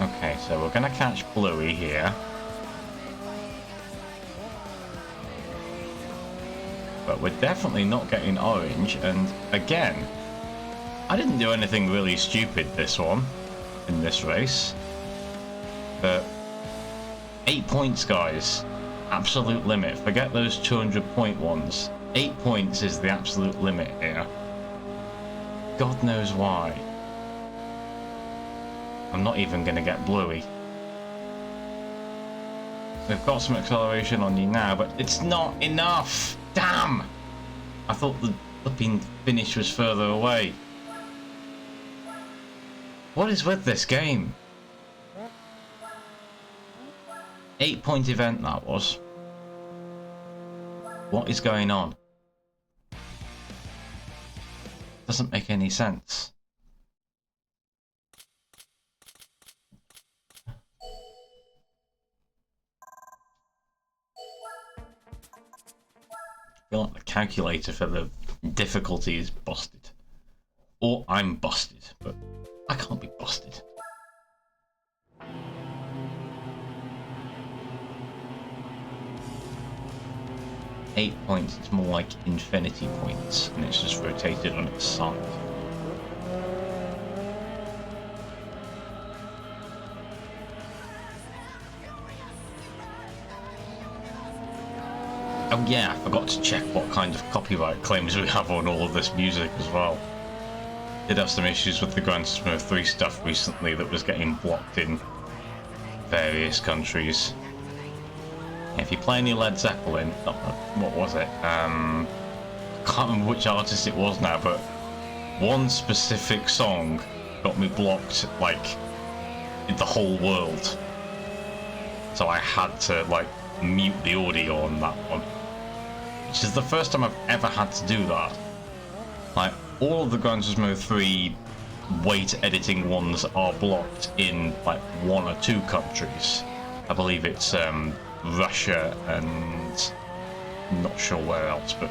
Okay, so we're gonna catch Bluey here. But we're definitely not getting orange, and again, I didn't do anything really stupid this one, in this race. But 8 points, guys. Absolute limit. Forget those 200-point ones. 8 points is the absolute limit here. God knows why. I'm not even going to get Bluey. We've got some acceleration on you now, but it's not enough! Damn! I thought the flipping finish was further away. What is with this game? 8-point event that was. What is going on? Doesn't make any sense. I feel like the calculator for the difficulty is busted. Or I'm busted, but I can't be busted. Eight points, it's more like infinity points, and it's just rotated on its side. Oh yeah, I forgot to check what kind of copyright claims we have on all of this music as well. Did have some issues with the Gran Turismo 3 stuff recently that was getting blocked in various countries. If you play any Led Zeppelin, what was it? I can't remember which artist it was now, but one specific song got me blocked, like, in the whole world. So I had to, like, mute the audio on that one. Which is the first time I've ever had to do that. Like, all of the Gran Turismo 3 weight editing ones are blocked in, like, 1 or 2 countries. I believe it's, Russia and I'm not sure where else, but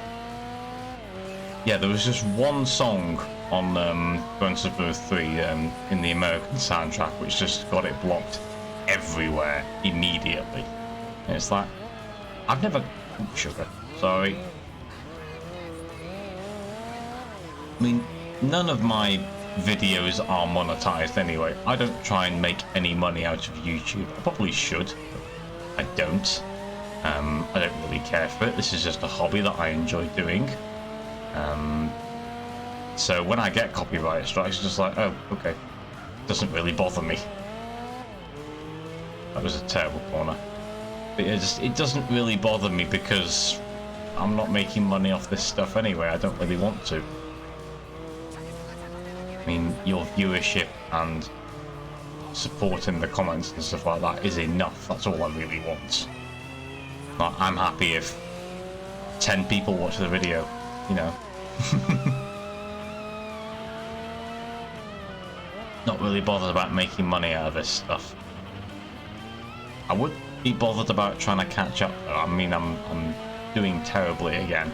yeah, there was just one song on Gran Turismo 3 in the American soundtrack which just got it blocked everywhere immediately. And it's like, I've never... Sugar, sorry. I mean, none of my videos are monetized anyway. I don't try and make any money out of YouTube. I probably should, but I don't. I don't really care for it. This is just a hobby that I enjoy doing. So when I get copyright strikes, it's just like, oh, okay. Doesn't really bother me. That was a terrible corner. But it doesn't really bother me because I'm not making money off this stuff anyway. I don't really want to. I mean, your viewership and support in the comments and stuff like that is enough. That's all I really want. Like, I'm happy if 10 people watch the video, you know. Not really bothered about making money out of this stuff. I would be bothered about trying to catch up though. I mean, I'm doing terribly again.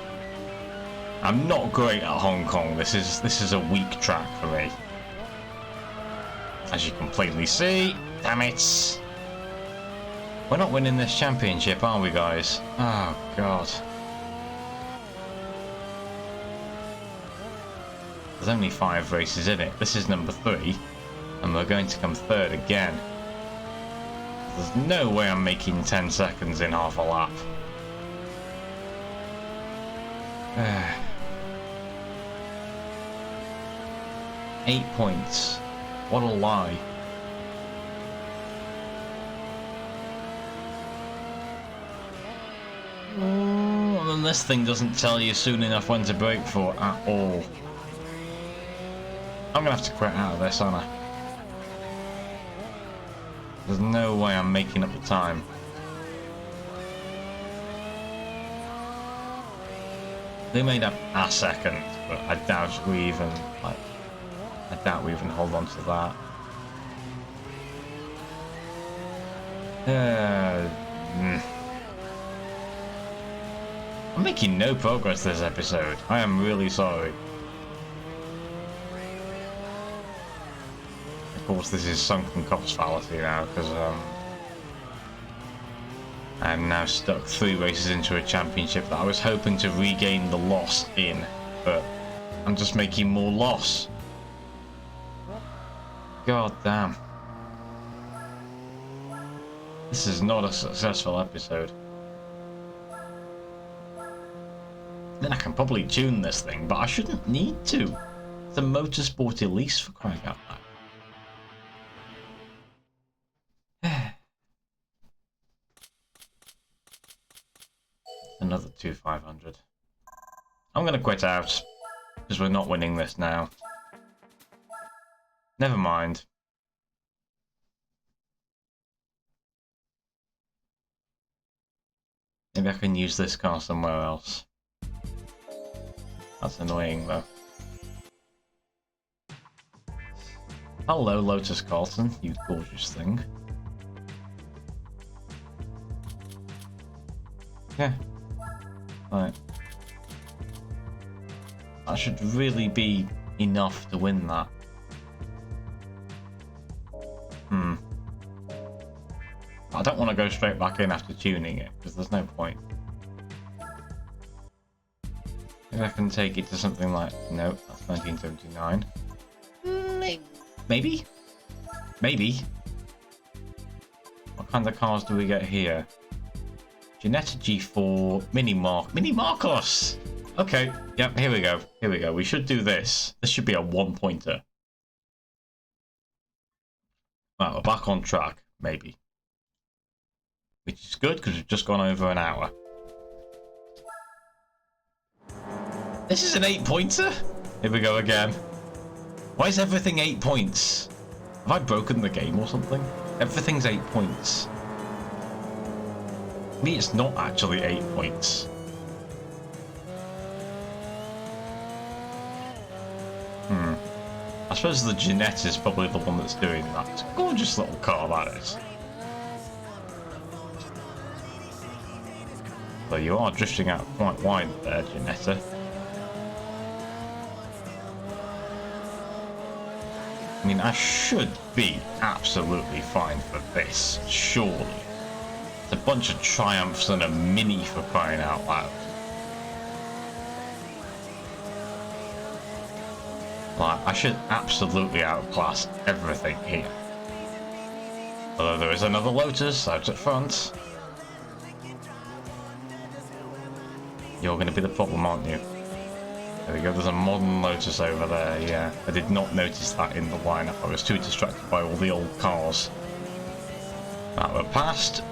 I'm not great at Hong Kong. This is a weak track for me. As you can plainly see. Damn it! We're not winning this championship, are we, guys? Oh, God. There's only 5 races in it. This is number 3. And we're going to come 3rd again. There's no way I'm making 10 seconds in half a lap. 8 points. What a lie. Oh, and this thing doesn't tell you soon enough when to brake for at all. I'm gonna have to quit out of this, aren't I? There's no way I'm making up the time. They made up a second, but I doubt we even hold on to that. I'm making no progress this episode. I am really sorry. Of course, this is sunken cost fallacy now, because I'm now stuck 3 races into a championship that I was hoping to regain the loss in, but I'm just making more loss. God damn. This is not a successful episode. Then I can probably tune this thing, but I shouldn't need to. It's a motorsport Elise, for crying out loud. Another 2,500. I'm gonna quit out, because we're not winning this now. Never mind. Maybe I can use this car somewhere else. That's annoying, though. Hello, Lotus Carlton, you gorgeous thing. Yeah. Right. That should really be enough to win that. I don't want to go straight back in after tuning it, because there's no point. Maybe I can take it to something like... No, that's 1979. Maybe? Maybe? What kind of cars do we get here? Ginetta G4, Mini Marcos! Okay, yep, here we go. Here we go. We should do this. This should be a 1-pointer. Right, we're back on track, maybe. Which is good, because we've just gone over an hour. This is an 8-pointer? Here we go again. Why is everything 8 points? Have I broken the game or something? Everything's 8 points. To me, it's not actually 8 points. I suppose the Ginetta is probably the one that's doing that. It's a gorgeous little car, that is. Though you are drifting out quite wide there, Ginetta. I mean, I should be absolutely fine for this, surely. It's a bunch of Triumphs and a Mini, for crying out loud. Like, I should absolutely outclass everything here. Although there is another Lotus out at front. You're going to be the problem, aren't you? There we go, there's a modern Lotus over there, yeah. I did not notice that in the lineup. I was too distracted by all the old cars. Right, we're past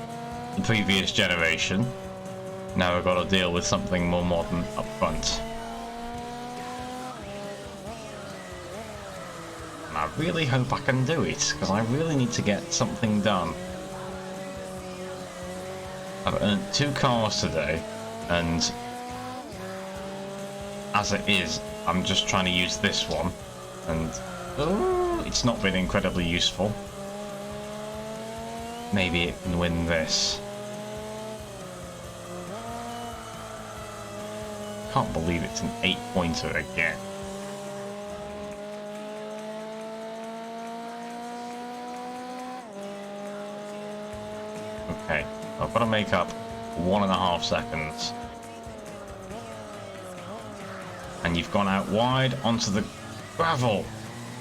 the previous generation. Now we've got to deal with something more modern up front. And I really hope I can do it, because I really need to get something done. I've earned 2 cars today, and as it is, I'm just trying to use this one, and it's not been incredibly useful. Maybe it can win this. Can't believe it's an 8-pointer again. Okay, I've got to make up 1.5 seconds. And you've gone out wide onto the gravel.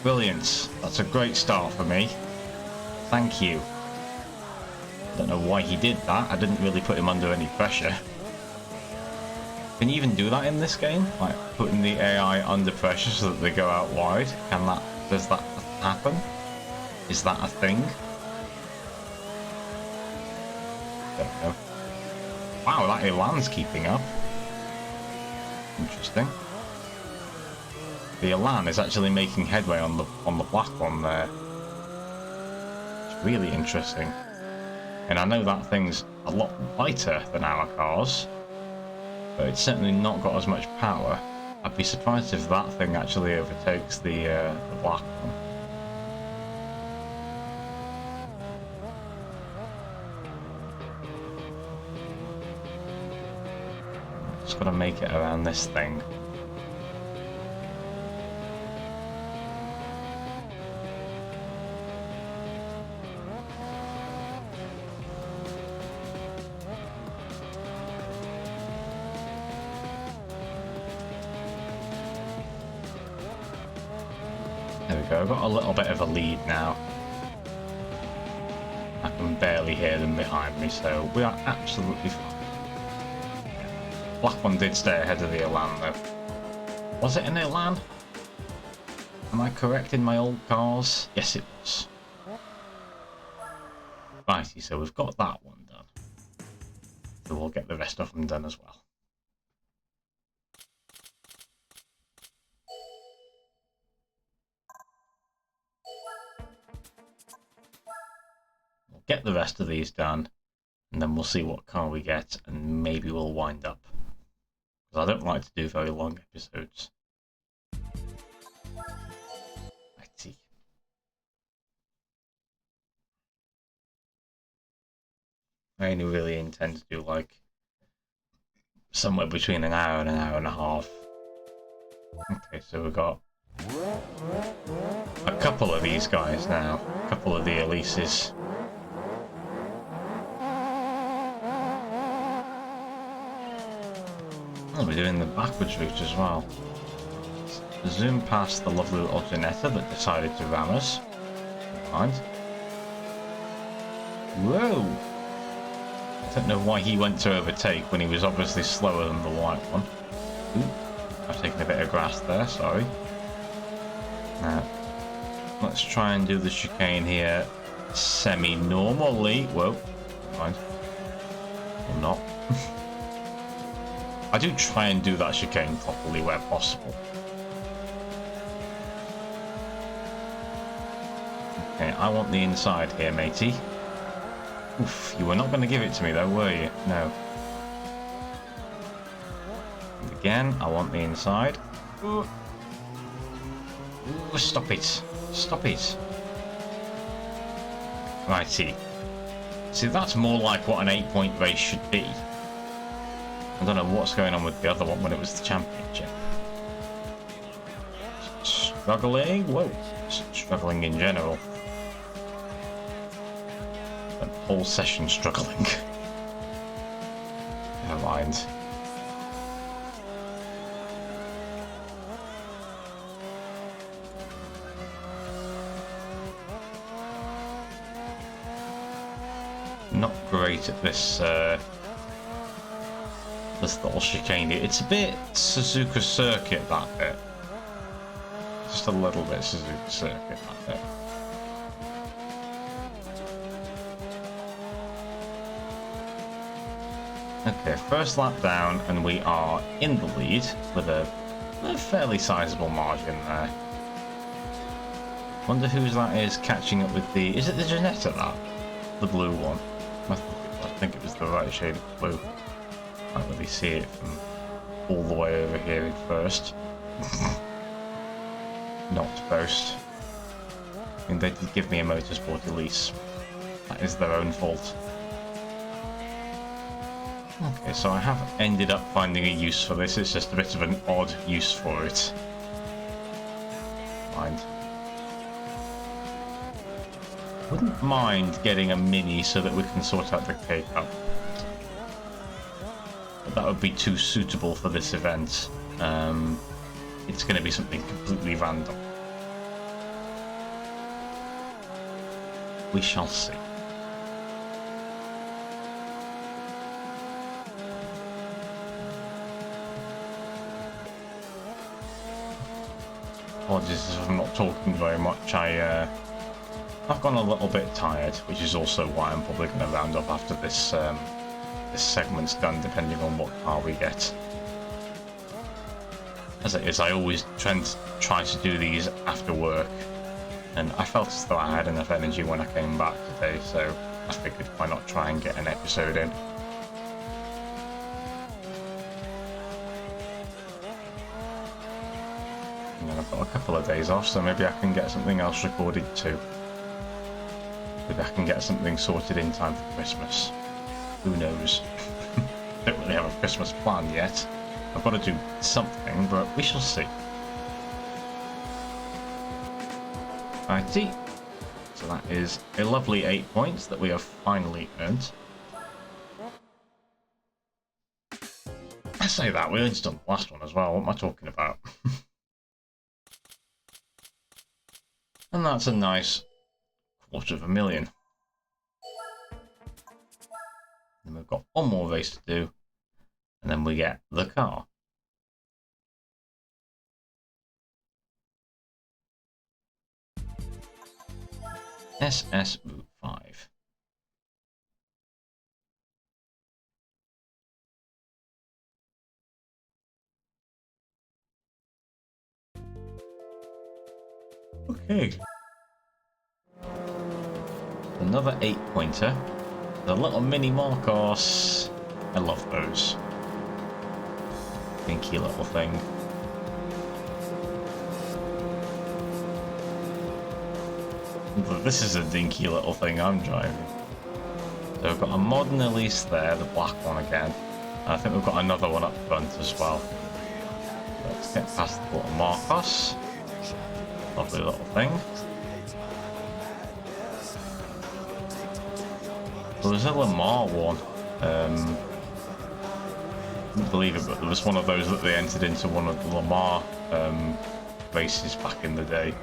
Brilliant. That's a great start for me. Thank you. Don't know why he did that. I didn't really put him under any pressure. Can you even do that in this game? Like putting the AI under pressure so that they go out wide? Does that happen? Is that a thing? Don't know. Wow, that Elan's keeping up. Interesting. The Elan is actually making headway on the black one there. It's really interesting. And I know that thing's a lot lighter than our cars, but it's certainly not got as much power. I'd be surprised if that thing actually overtakes the black one. Just gotta make it around this thing. There we go, I've got a little bit of a lead now. I can barely hear them behind me, so we are absolutely fine. Black one did stay ahead of the Elan though. Was it an Elan? Am I correct in my old cars? Yes it was. Righty, so we've got that one done. So we'll get the rest of them done as well. We'll get the rest of these done, and then we'll see what car we get, and maybe we'll wind up. Because I don't like to do very long episodes. Let's see. I only really intend to do like somewhere between an hour and a half. Okay, so we've got a couple of these guys now, a couple of the Elises. Oh, we're doing the backwards route as well. Zoom past the lovely little Janetta that decided to ram us. Mind. Whoa! I don't know why he went to overtake when he was obviously slower than the white one. Ooh, I've taken a bit of grass there, sorry. Now, let's try and do the chicane here semi-normally. Whoa, mind. Or not. I do try and do that chicane properly where possible. Okay, I want the inside here, matey. Oof, you were not going to give it to me though, were you? No. And again, I want the inside. Ooh. Ooh, stop it. Stop it. Righty. See, that's more like what an 8-point race should be. I don't know what's going on with the other one when it was the championship. Struggling? Whoa. Struggling in general. The whole session struggling. Never mind. Not great at this this little chicane. It's a bit Suzuka Circuit, that bit. Just a little bit Suzuka Circuit, that bit. Okay, first lap down, and we are in the lead with a fairly sizable margin there. Wonder whose that is catching up with the... Is it the Janetta, that? The blue one? I think it was the right shade of blue. Can't really see it from all the way over here at first. Not to boast. I mean, they did give me a motorsport release. That is their own fault. Okay, so I have ended up finding a use for this. It's just a bit of an odd use for it. Mind. Wouldn't mind getting a mini so that we can sort out the K-Cup. But that would be too suitable for this event. It's going to be something completely random. We shall see. Apologies if I'm not talking very much. I've gone a little bit tired, which is also why I'm probably going to round up after this this segment's done, depending on what car we get. As it is, I always try to do these after work, and I felt as though I had enough energy when I came back today, so I figured why not try and get an episode in. And then I've got a couple of days off, so maybe I can get something else recorded too. Maybe I can get something sorted in time for Christmas. Who knows? Don't really have a Christmas plan yet. I've got to do something, but we shall see. Righty. So that is a lovely 8 points that we have finally earned. I say that, we only done the last one as well. What am I talking about? And that's a nice 250,000. Then we've got one more race to do, and then we get the car. SS Route 5. Okay. Another 8-pointer. The little mini Marcos. I love those. Dinky little thing. This is a dinky little thing I'm driving. So we've got a modern Elise there, the black one again. And I think we've got another one up front as well. Let's get past the little Marcos. Lovely little thing. There was a Lamar one. I couldn't believe it, but there was one of those that they entered into one of the Lamar races back in the day.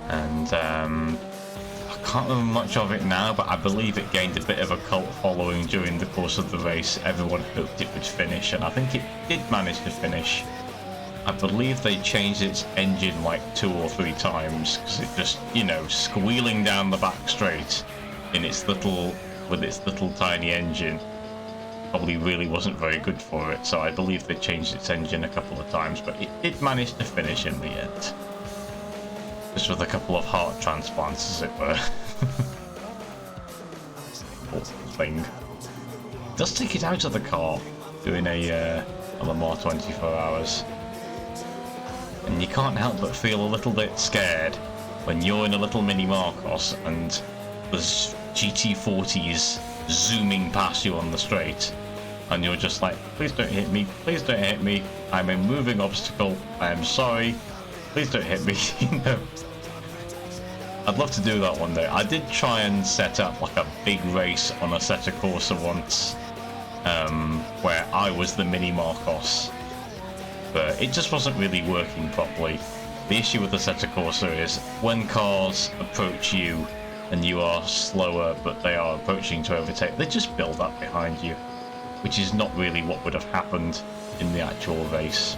And I can't remember much of it now, but I believe it gained a bit of a cult following during the course of the race. Everyone hoped it would finish, and I think it did manage to finish. I believe they changed its engine like 2 or 3 times, because it just, you know, squealing down the back straight in its little, with its little tiny engine, probably really wasn't very good for it. So I believe they changed its engine a couple of times, but it did manage to finish in the end. Just with a couple of heart transplants, as it were. Awful thing. It does take it out of the car, doing a Lamar 24 hours. And you can't help but feel a little bit scared when you're in a little mini Marcos and there's GT40s zooming past you on the straight. And you're just like, please don't hit me, please don't hit me. I'm a moving obstacle, I am sorry. Please don't hit me, you know. I'd love to do that one day. I did try and set up like a big race on a Assetto Corsa once, where I was the mini Marcos, but it just wasn't really working properly. The issue with the Assetto Corsa is when cars approach you and you are slower, but they are approaching to overtake, they just build up behind you, which is not really what would have happened in the actual race.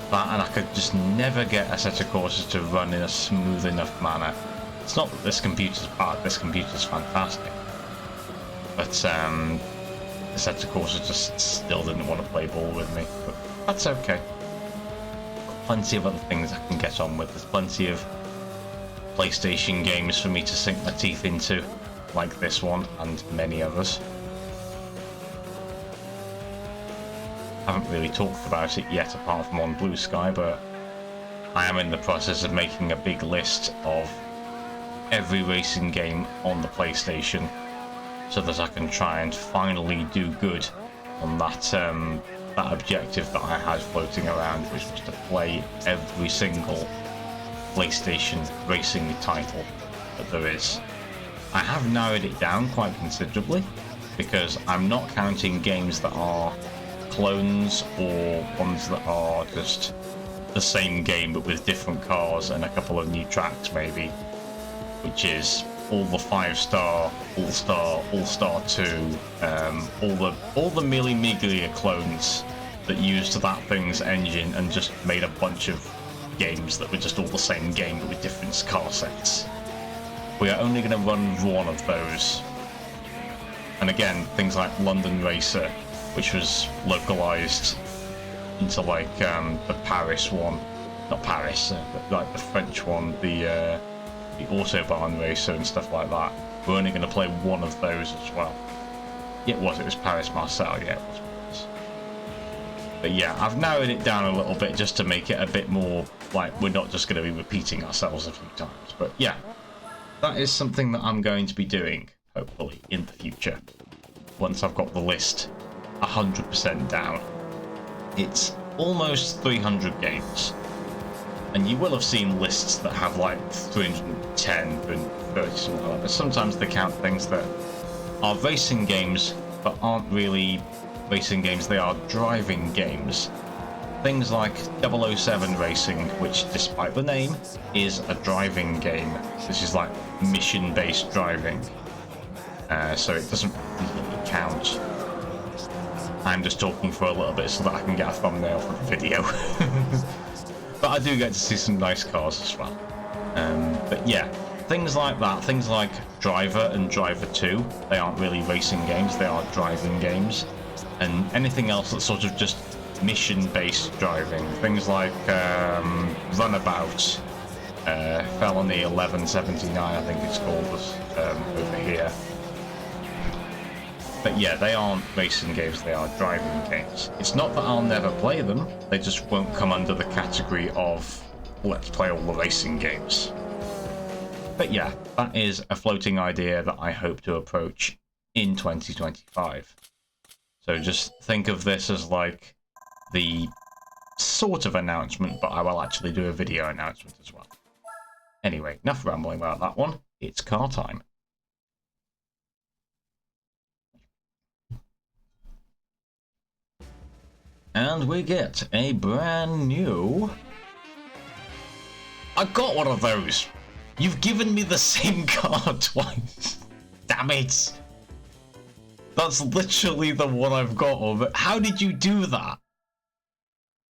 That, and I could just never get Assetto Corsa to run in a smooth enough manner. It's not that this computer's bad, this computer's fantastic, but Assetto Corsa just still didn't want to play ball with me, but that's okay. Plenty of other things I can get on with. There's plenty of PlayStation games for me to sink my teeth into, like this one and many others. Haven't really talked about it yet apart from on Blue Sky, but I am in the process of making a big list of every racing game on the PlayStation so that I can try and finally do good on that that objective that I had floating around, which was to play every single PlayStation racing title that there is. I have narrowed it down quite considerably, because I'm not counting games that are clones or ones that are just the same game but with different cars and a couple of new tracks maybe, which is all the 5-star, All-Star, All-Star 2, all the Milli Miglia clones that used that thing's engine and just made a bunch of games that were just all the same game but with different car sets. We are only going to run one of those. And again, things like London Racer, which was localized into like the Paris one, not Paris, but like the French one, the Autobahn Racer and stuff like that. We're only going to play one of those as well. Yeah, it was Paris Marseille, yeah, it was. But yeah, I've narrowed it down a little bit just to make it a bit more like we're not just going to be repeating ourselves a few times. But yeah, that is something that I'm going to be doing, hopefully, in the future, once I've got the list 100% down. It's almost 300 games, and you will have seen lists that have like 310 and 30 something like that, but sometimes they count things that are racing games but aren't really racing games, they are driving games. Things like 007 Racing, which despite the name is a driving game. This is like mission-based driving, so it doesn't really count. I'm just talking for a little bit so that I can get a thumbnail for the video. But I do get to see some nice cars as well. But yeah, things like that, things like Driver and Driver 2, they aren't really racing games, they are driving games. And anything else that's sort of just mission-based driving, things like Runabout, Felony 1179 I think it's called over here. But yeah, they aren't racing games, they are driving games. It's not that I'll never play them, they just won't come under the category of let's play all the racing games. But yeah, that is a floating idea that I hope to approach in 2025. So just think of this as like the sort of announcement, but I will actually do a video announcement as well. Anyway, enough rambling about that one. It's car time. And we get a brand new... I got one of those! You've given me the same car twice! Damn it! That's literally the one I've got of it. How did you do that?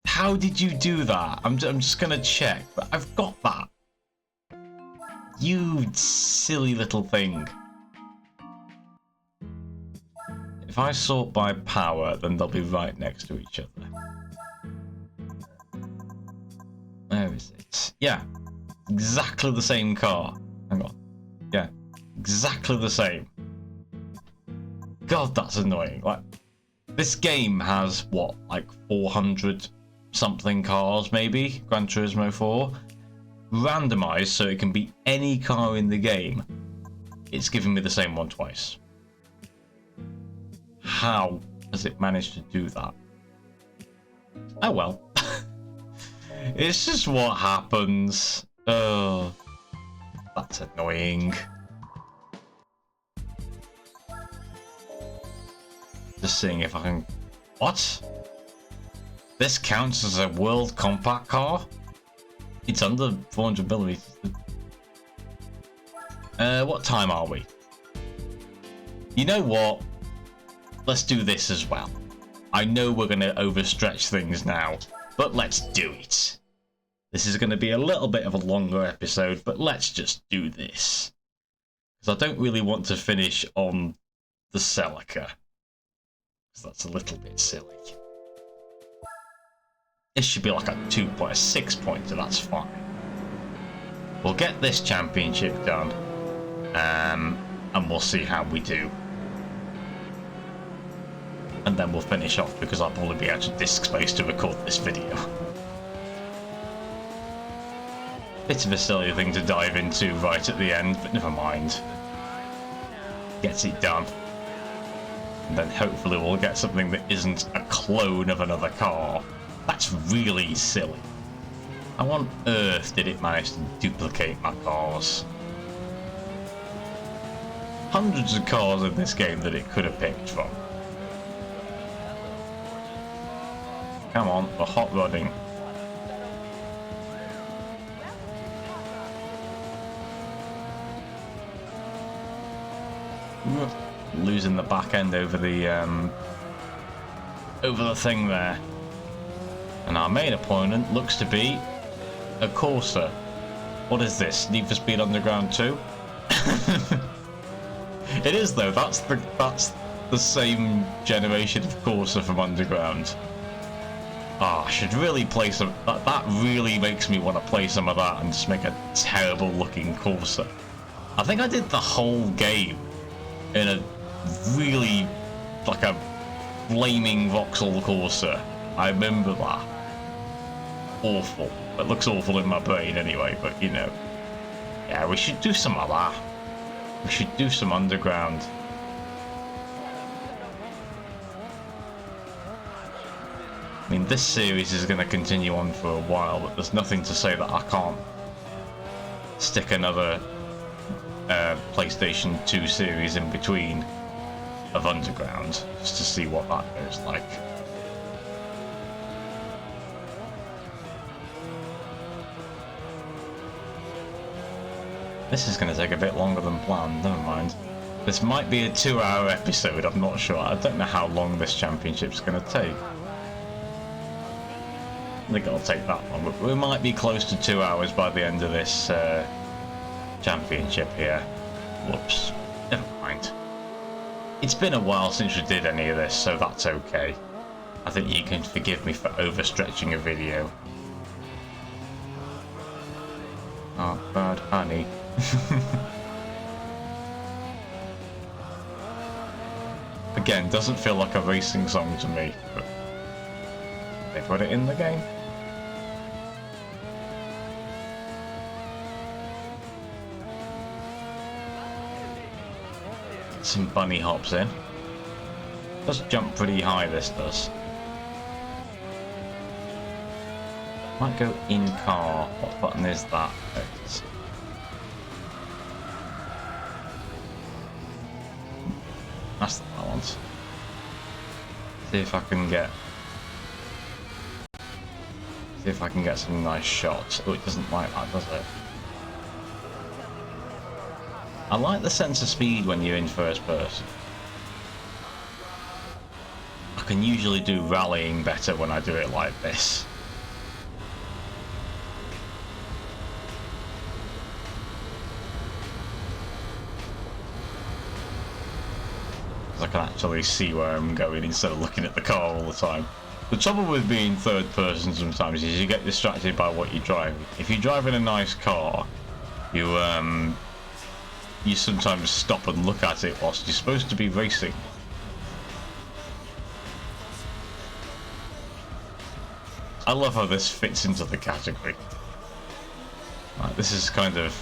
How did you do that? I'm just gonna check, but I've got that. You silly little thing. If I sort by power, then they'll be right next to each other. Where is it? Yeah, exactly the same car. Hang on. Yeah, exactly the same. God, that's annoying. Like, this game has, what, like 400 something cars, maybe? Gran Turismo 4. Randomised, so it can be any car in the game. It's giving me the same one twice. How has it managed to do that? Oh well. It's just what happens. Oh, that's annoying. Just seeing if I can... What? This counts as a world compact car? It's under 400 millimeters. What time are we? You know what? Let's do this as well. I know we're going to overstretch things now, but let's do it. This is going to be a little bit of a longer episode, but let's just do this. Because I don't really want to finish on the Celica. Because that's a little bit silly. This should be like a 6 pointer, that's fine. We'll get this championship done, and we'll see how we do. And then we'll finish off because I'll probably be out of disk space to record this video. Bit of a silly thing to dive into right at the end, but never mind. Gets it done. And then hopefully we'll get something that isn't a clone of another car. That's really silly. How on earth did it manage to duplicate my cars? Hundreds of cars in this game that it could have picked from. Come on, we're hot rodding. Losing the back end over the thing there. And our main opponent looks to be a Corsa. What is this? Need for Speed Underground 2? It is though. That's the same generation of Corsa from Underground. Ah, I should really play some. That really makes me want to play some of that and just make a terrible looking Corsa. I think I did the whole game in a really like a flaming Vauxhall Corsa. I remember that. Awful. It looks awful in my brain anyway, but you know. Yeah, we should do some of that. We should do some Underground. I mean, this series is going to continue on for a while, but there's nothing to say that I can't stick another PlayStation 2 series in between of Underground, just to see what that goes like. This is going to take a bit longer than planned, never mind. This might be a 2-hour episode, I'm not sure. I don't know how long this championship's going to take. I think it'll take that long, but we might be close to 2 hours by the end of this championship here. Whoops, never mind. It's been a while since we did any of this, so that's okay. I think you can forgive me for overstretching a video. Oh, bird, honey. Again, doesn't feel like a racing song to me, but they put it in the game. Some bunny hops in. Does jump pretty high, this does. Might go in car. What button is that? There it is. That's the one I want. See if I can get some nice shots. Oh, it doesn't like that, does it? I like the sense of speed when you're in first person. I can usually do rallying better when I do it like this. I can actually see where I'm going instead of looking at the car all the time. The trouble with being third person sometimes is you get distracted by what you drive. If you're driving a nice car, you sometimes stop and look at it whilst you're supposed to be racing. I love how this fits into the category. This is kind of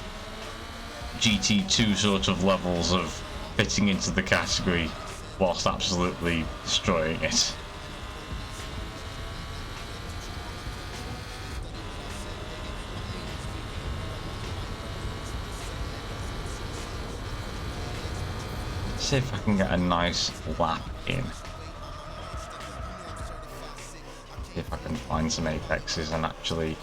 GT2 sort of levels of fitting into the category whilst absolutely destroying it. Let's see if I can get a nice lap in. See if I can find some apexes and actually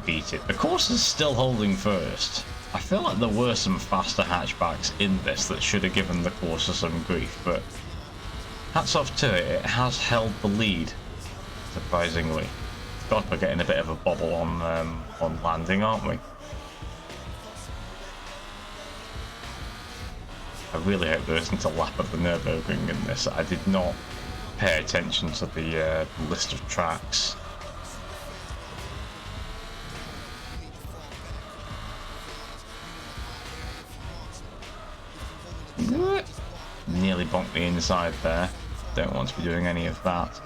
beat it. The course is still holding first. I feel like there were some faster hatchbacks in this that should have given the Corsa some grief, but hats off to it, it has held the lead, surprisingly. God, we're getting a bit of a bobble on landing, aren't we? I really hope there isn't a lap of the Nürburgring in this. I did not pay attention to the list of tracks. Nearly bonked the inside there. Don't want to be doing any of that.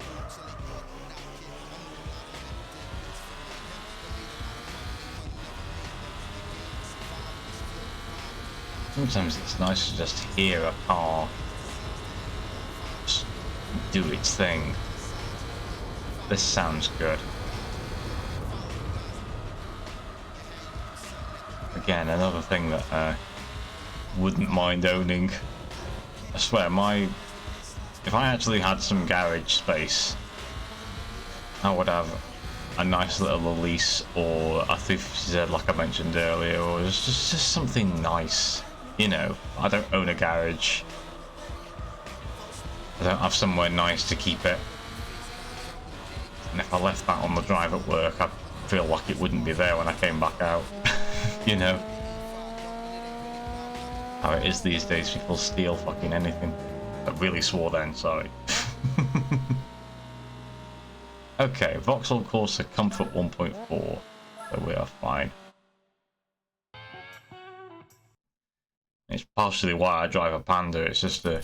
Sometimes it's nice to just hear a car just do its thing. This sounds good. Again, another thing that I wouldn't mind owning. I swear, if I actually had some garage space, I would have a nice little Elise or a 350Z like I mentioned earlier, or just something nice. You know, I don't own a garage. I don't have somewhere nice to keep it. And if I left that on the drive at work, I'd feel like it wouldn't be there when I came back out. You know? How it is these days, people steal fucking anything. I really swore then, sorry. Okay, Vauxhall Corsa Comfort 1.4, so we are fine. It's partially why I drive a Panda, it's just a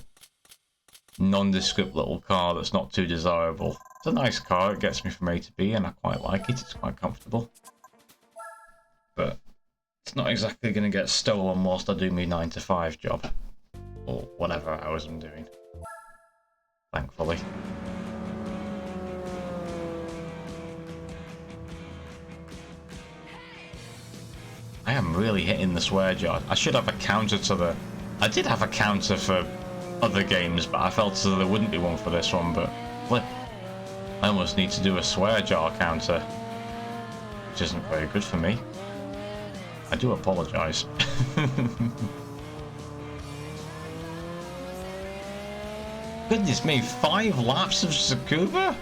nondescript little car that's not too desirable. It's a nice car, it gets me from A to B and I quite like it, it's quite comfortable. But it's not exactly going to get stolen whilst I do my 9 to 5 job. Or whatever hours I'm doing. Thankfully. I am really hitting the swear jar. I should have a counter to the... I did have a counter for other games, but I felt as though there wouldn't be one for this one, but flip. I almost need to do a swear jar counter. Which isn't very good for me. I do apologise. Goodness me, 5 laps of Tsukuba?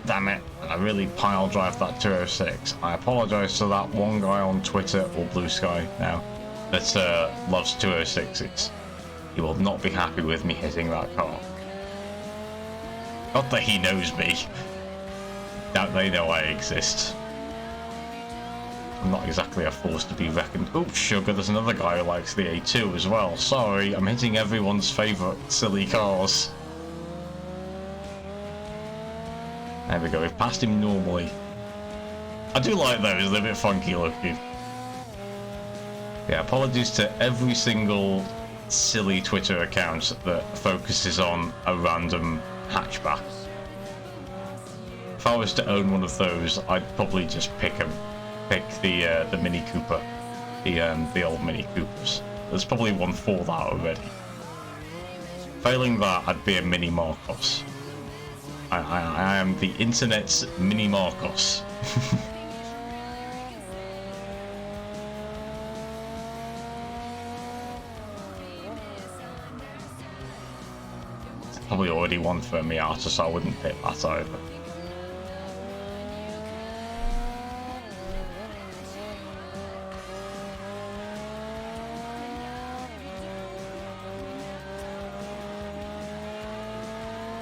Damn it, I really pile drive that 206. I apologise to that one guy on Twitter, or Blue Sky now, that loves 206s. He will not be happy with me hitting that car. Not that he knows me. Doubt they know I exist. I'm not exactly a force to be reckoned. Oh, sugar, there's another guy who likes the A2 as well. Sorry, I'm hitting everyone's favourite silly cars. There we go, we've passed him normally. I do like those, they're a bit funky looking. Yeah, apologies to every single silly Twitter account that focuses on a random hatchback. If I was to own one of those, I'd probably just pick the Mini Cooper, the old Mini Coopers. There's probably one for that already. Failing that, I'd be a Mini Marcos. I am the internet's Mini Marcos. Probably already one for Miata, so I wouldn't pick that either.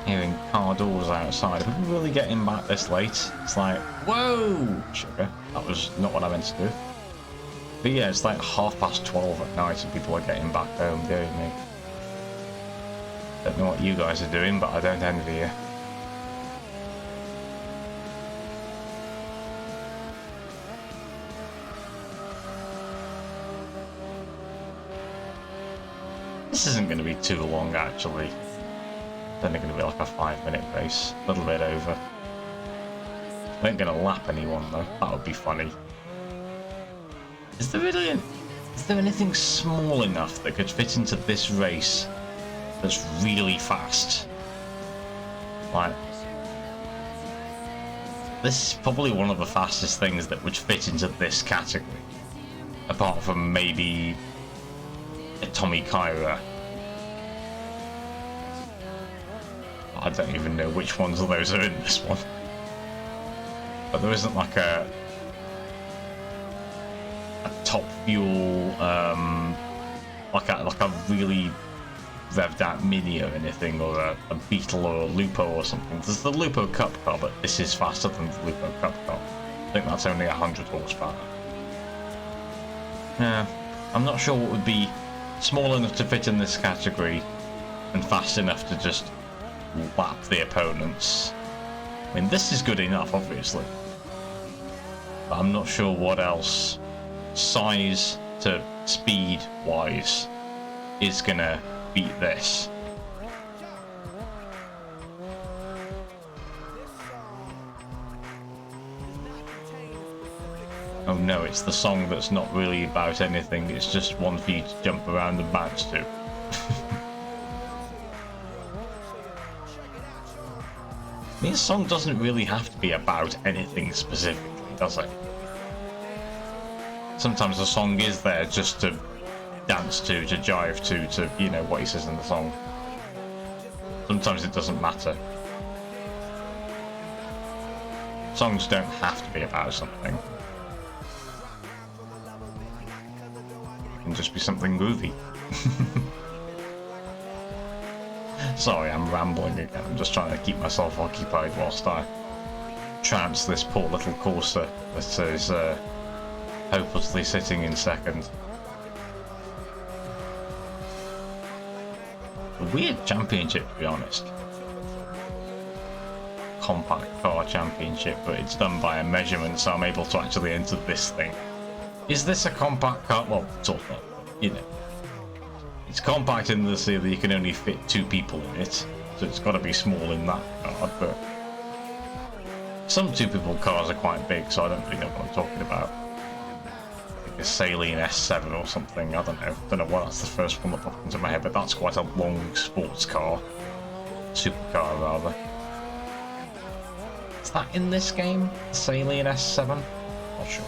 Hearing car doors outside. Are we really getting back this late? It's like, whoa! Sugar. That was not what I meant to do. But yeah, it's like 12:30 at night and people are getting back home, doing me. Don't know what you guys are doing, but I don't envy you. This isn't going to be too long, actually. It's only going to be like a 5-minute race, a little bit over. I ain't going to lap anyone though. That would be funny. Is there anything small enough that could fit into this race that's really fast? Like, this is probably one of the fastest things that would fit into this category, apart from maybe a Tommy Kyra. I don't even know which ones of those are in this one, but there isn't like a top fuel like a really revved out Mini or anything, or a Beetle or a Lupo or something. There's the Lupo Cup car, but this is faster than the Lupo Cup car. I think that's only 100 horsepower. Yeah, I'm not sure what would be small enough to fit in this category and fast enough to just lap the opponents. I mean, this is good enough, obviously. But I'm not sure what else, size to speed wise, is gonna beat this. Oh no, it's the song that's not really about anything, it's just one for you to jump around and bounce to. This song doesn't really have to be about anything specifically, does it? Sometimes the song is there just to dance to jive to, you know, what he says in the song. Sometimes it doesn't matter. Songs don't have to be about something. It can just be something groovy. Sorry, I'm rambling again. I'm just trying to keep myself occupied whilst I trance this poor little courser that is hopelessly sitting in second. A weird championship, to be honest. Compact car championship, but it's done by a measurement, so I'm able to actually enter this thing. Is this a compact car? Well, sort of, you know. It's compact in the sense that you can only fit 2 people in it, so it's got to be small in that regard, but some 2 people cars are quite big, so I don't really know what I'm talking about. Like a Saline S7 or something, I don't know why that's the first one that popped into my head, but that's quite a long sports car. Supercar, rather. Is that in this game? Saline S7? Not sure.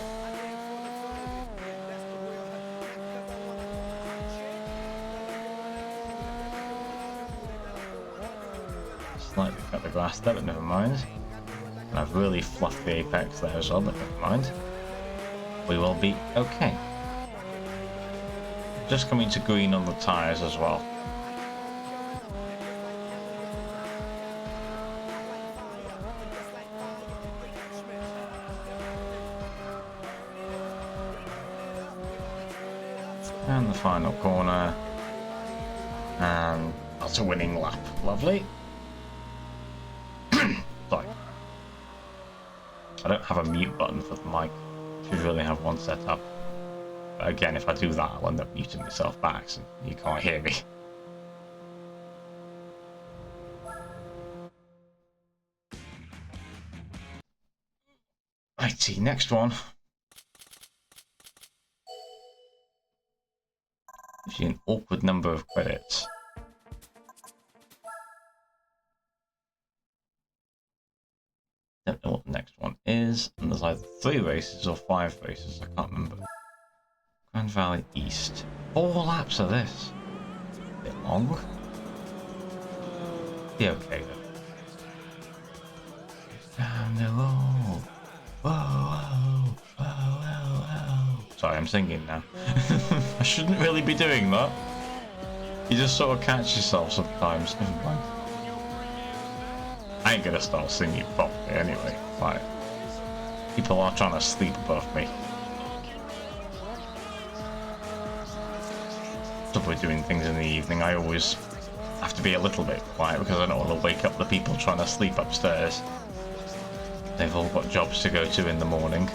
Slightly cut the grass there, but never mind. And I've really fluffed the apex there as well, but never mind. We will be okay. Just coming to green on the tyres as well. And the final corner. And that's a winning lap. Lovely. Sorry. I don't have a mute button for the mic. Should really have one set up. But again, if I do that, I'll end up muting myself back, so you can't hear me. Righty, next one. Gives you an awkward number of credits. Don't know what the next one is, and there's either 3 races or 5 races, I can't remember. Grand Valley East. 4 laps of this. A bit long. Be okay though. Down the road. Whoa, whoa, whoa, whoa, whoa. Sorry, I'm singing now. I shouldn't really be doing that. You just sort of catch yourself sometimes. Never mind. I ain't gonna start singing properly anyway. Like, people are trying to sleep above me. We're doing things in the evening. I always have to be a little bit quiet because I don't want to wake up the people trying to sleep upstairs. They've all got jobs to go to in the morning,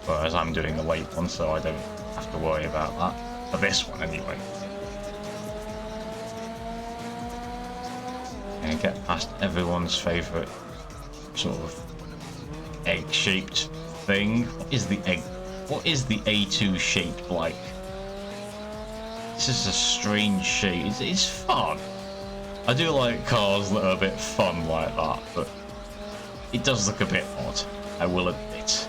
whereas I'm doing the late one, so I don't have to worry about that. For this one, anyway. And get past everyone's favourite sort of egg-shaped thing. What is the egg? What is the A2 shaped like? This is a strange shape. It's fun. I do like cars that are a bit fun like that, but it does look a bit odd, I will admit.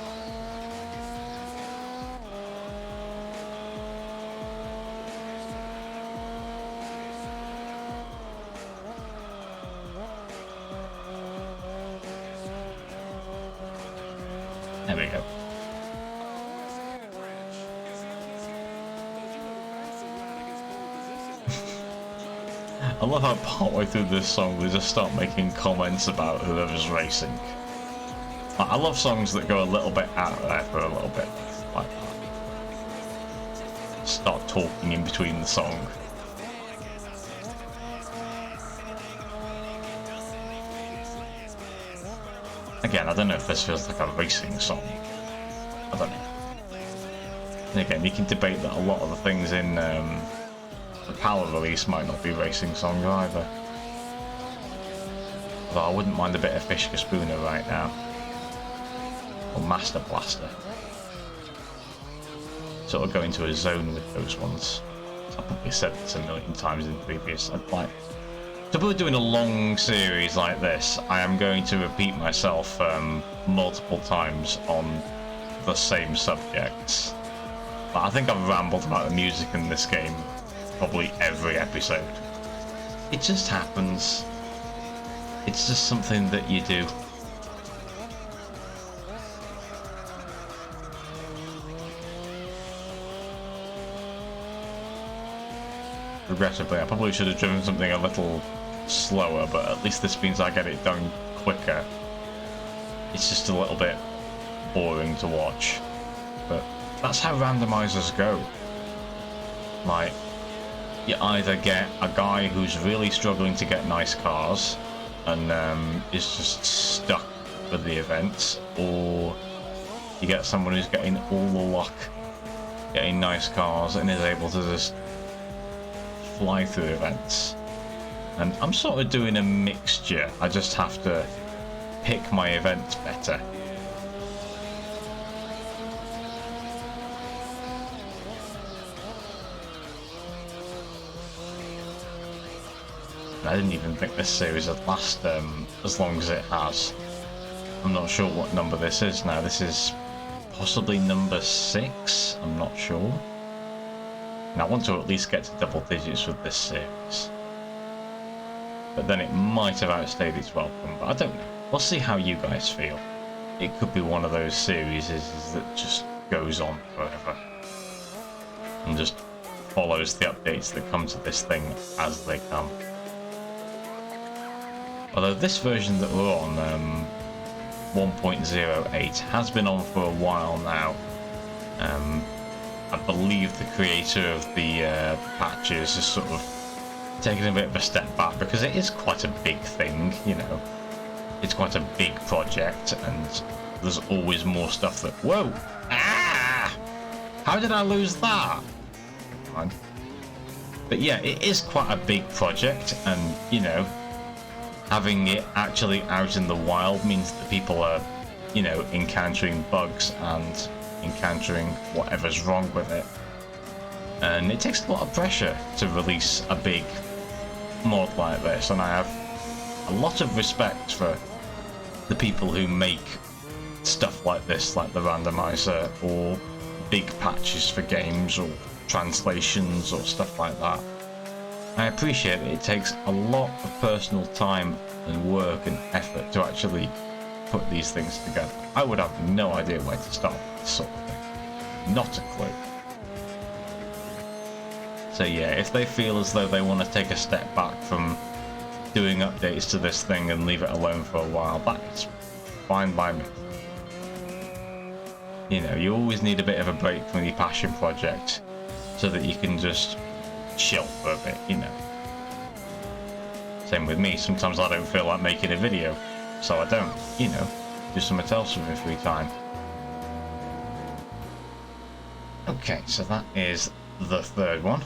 There we go. I love how partway through this song they just start making comments about whoever's racing. I love songs that go a little bit out there for a little bit, like that. Start talking in between the song. Again, I don't know if this feels like a racing song, I don't know. And again, you can debate that a lot of the things in the Power release might not be racing songs either. Although I wouldn't mind a bit of Fishka Spooner right now. Or Master Blaster. Sort of go into a zone with those ones. I've probably said this a million times in previous. I'd like to be doing a long series like this. I am going to repeat myself multiple times on the same subjects. But I think I've rambled about the music in this game probably every episode. It just happens. It's just something that you do. Regrettably, I probably should have driven something a little slower, but at least this means I get it done quicker. It's just a little bit boring to watch, but that's how randomizers go. Like, you either get a guy who's really struggling to get nice cars and is just stuck with the events, or you get someone who's getting all the luck getting nice cars and is able to just fly through events. And I'm sort of doing a mixture. I just have to pick my events better. I didn't even think this series would last as long as it has. I'm not sure what number this is now. This is possibly number 6. I'm not sure. And I want to at least get to double digits with this series. But then it might have outstayed its welcome, but I don't know. We'll see how you guys feel. It could be one of those series that just goes on forever. And just follows the updates that come to this thing as they come. Although this version that we're on, 1.08, has been on for a while now. I believe the creator of the patches has sort of taken a bit of a step back because it is quite a big thing, you know. It's quite a big project and there's always more stuff that... Whoa! Ah! How did I lose that? Never mind. But yeah, it is quite a big project and, you know, having it actually out in the wild means that people are, you know, encountering bugs and encountering whatever's wrong with it. And it takes a lot of pressure to release a big mod like this, and I have a lot of respect for the people who make stuff like this, like the randomizer, or big patches for games, or translations, or stuff like that. I appreciate that it takes a lot of personal time and work and effort to actually put these things together. I would have no idea where to start with this sort of thing. Not a clue. So yeah, if they feel as though they want to take a step back from doing updates to this thing and leave it alone for a while, that's fine by me. You know, you always need a bit of a break from your passion project so that you can just chill for a bit, you know. Same with me, sometimes I don't feel like making a video, so I don't, you know, do something else with my free time. Okay, so that is the third one.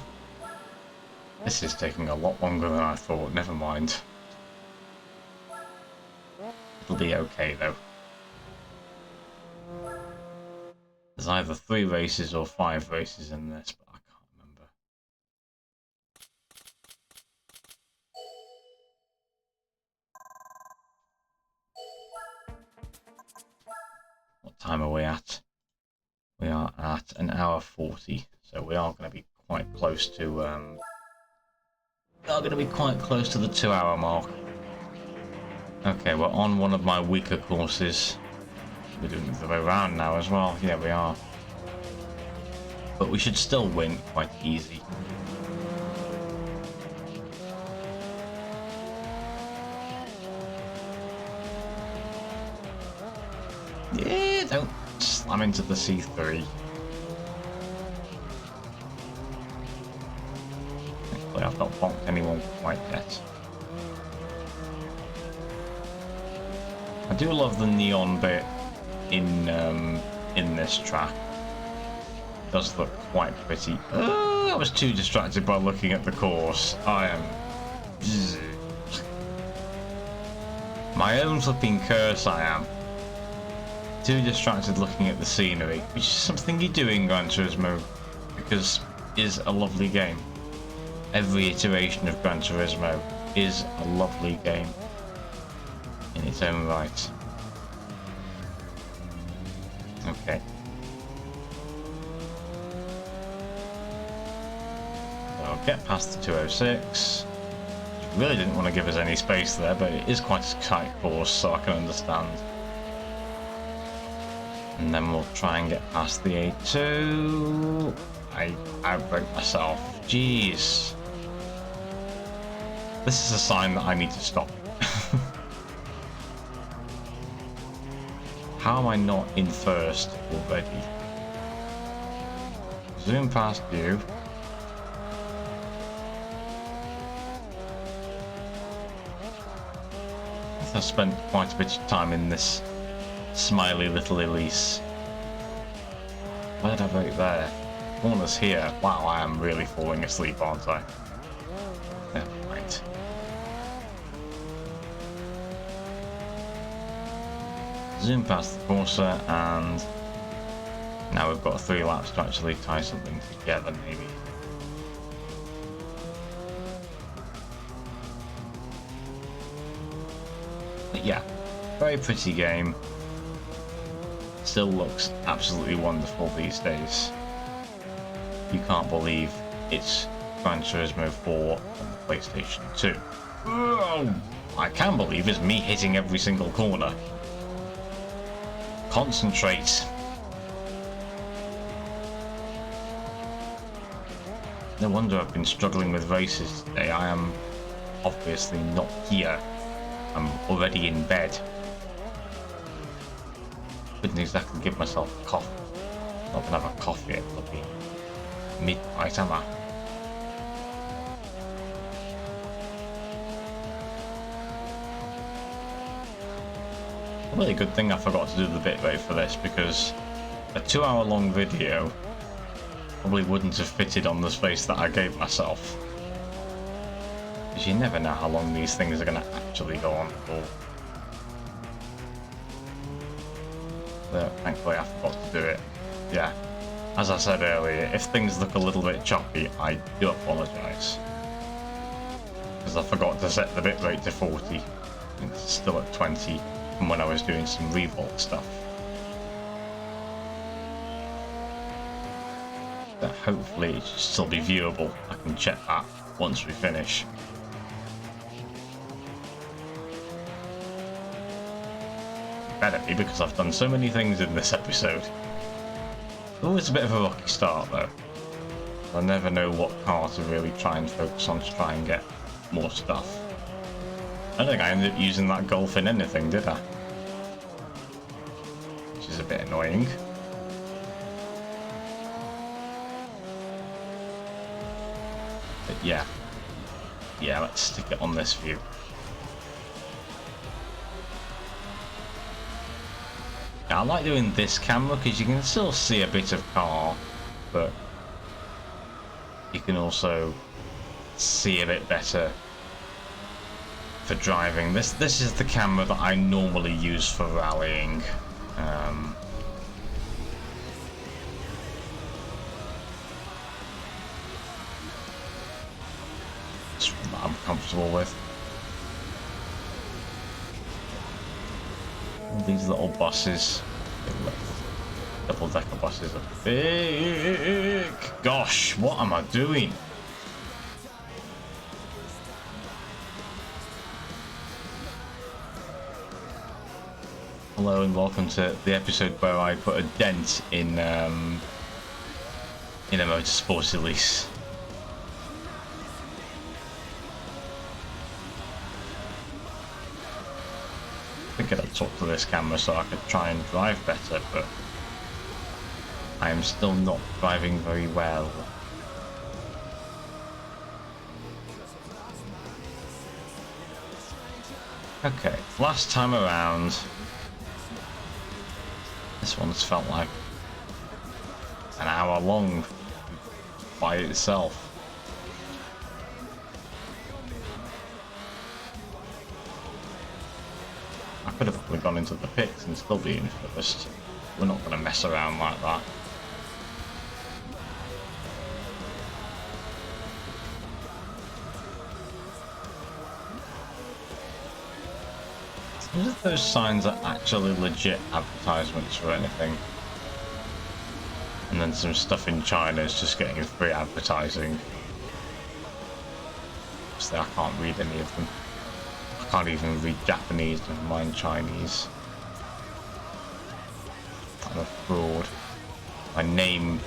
This is taking a lot longer than I thought, never mind. It'll be okay though. There's either 3 races or 5 races in this, but I can't remember. What time are we at? We are at 1:40, so we are going to be quite close to the 2-hour mark. Okay, we're on one of my weaker courses. We're doing it the way around now as well. Yeah, we are. But we should still win quite easy. Yeah, don't slam into the C3. Thankfully, I've not bonked anyone quite yet. I do love the neon bit in in this track. It does look quite pretty. I was too distracted by looking at the course. I am... my own flipping curse I am. Too distracted looking at the scenery, which is something you do in Gran Turismo, because it is a lovely game. Every iteration of Gran Turismo is a lovely game in its own right. Okay. So I'll get past the 206. Really didn't want to give us any space there, but it is quite a tight course, so I can understand. And then we'll try and get past the A2. I outbraked myself. Jeez. This is a sign that I need to stop. How am I not in first already? Zoom past you. I've spent quite a bit of time in this smiley little Elise. Where did I break there? Corners here. Wow, I am really falling asleep, aren't I? Never mind. Zoom past the Corsa, and now we've got 3 laps to actually tie something together, maybe. But yeah, very pretty game. Still looks absolutely wonderful these days. You can't believe it's Gran Turismo 4 on the PlayStation 2. Oh, I can believe it's me hitting every single corner. Concentrate. No wonder I've been struggling with races today. I am obviously not here. I'm already in bed. Couldn't exactly give myself a coffee. Not gonna have a coffee at bloody midnight, am I? A really good thing I forgot to do the bitrate for this, because a 2-hour-long video probably wouldn't have fitted on the space that I gave myself. Because you never know how long these things are going to actually go on for. But thankfully I forgot to do it. Yeah, as I said earlier, if things look a little bit choppy, I do apologise. Because I forgot to set the bitrate to 40. It's still at 20 from when I was doing some revolt stuff. But hopefully it should still be viewable. I can check that once we finish. Better be, because I've done so many things in this episode. Always a bit of a rocky start though. I never know what car to really try and focus on to try and get more stuff. I don't think I ended up using that Golf in anything, did I? Which is a bit annoying. But yeah. Yeah, let's stick it on this view. I like doing this camera because you can still see a bit of car, but you can also see a bit better for driving. This is the camera that I normally use for rallying. It's one that I'm comfortable with. These little buses, double-decker buses are big. Gosh, what am I doing? Hello and welcome to the episode where I put a dent in a motorsport Elise. I think I'd talk to this camera so I could try and drive better, but I am still not driving very well. Okay, last time around. This This one's felt like an hour long by itself. I could have probably gone into the pits and still been first. We're not going to mess around like that. Is it those signs are actually legit advertisements for anything? And then some stuff in China is just getting free advertising. So I can't read any of them. I can't even read Japanese, never mind Chinese. I'm a fraud. My name,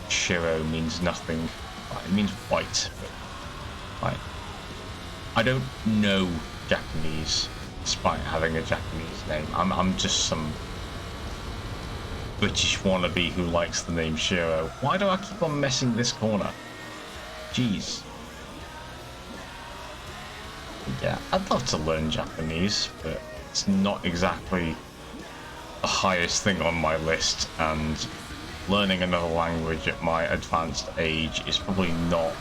Shiro, means nothing. It means white, but I don't know Japanese, despite having a Japanese name. I'm just some British wannabe who likes the name Shiro. Why do I keep on messing this corner? Jeez. Yeah, I'd love to learn Japanese, but it's not exactly the highest thing on my list, and learning another language at my advanced age is probably not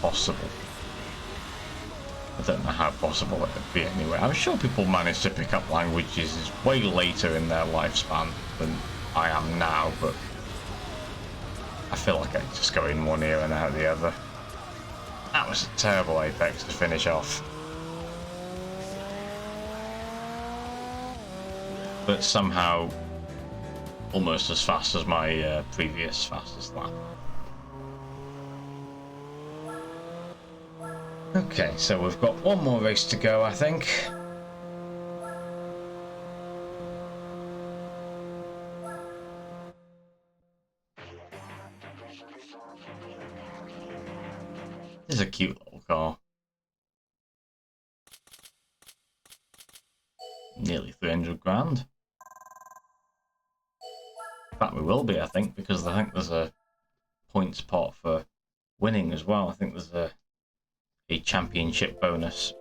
possible. I don't know how possible it would be anyway. I'm sure people manage to pick up languages way later in their lifespan than I am now, but I feel like I just go in one ear and out the other. That was a terrible apex to finish off. But somehow almost as fast as my previous fastest lap. Okay, so we've got one more race to go, I think. This is a cute little car. Nearly 300 grand. In fact, we will be, I think, because I think there's a points pot for winning as well. I think there's a championship bonus.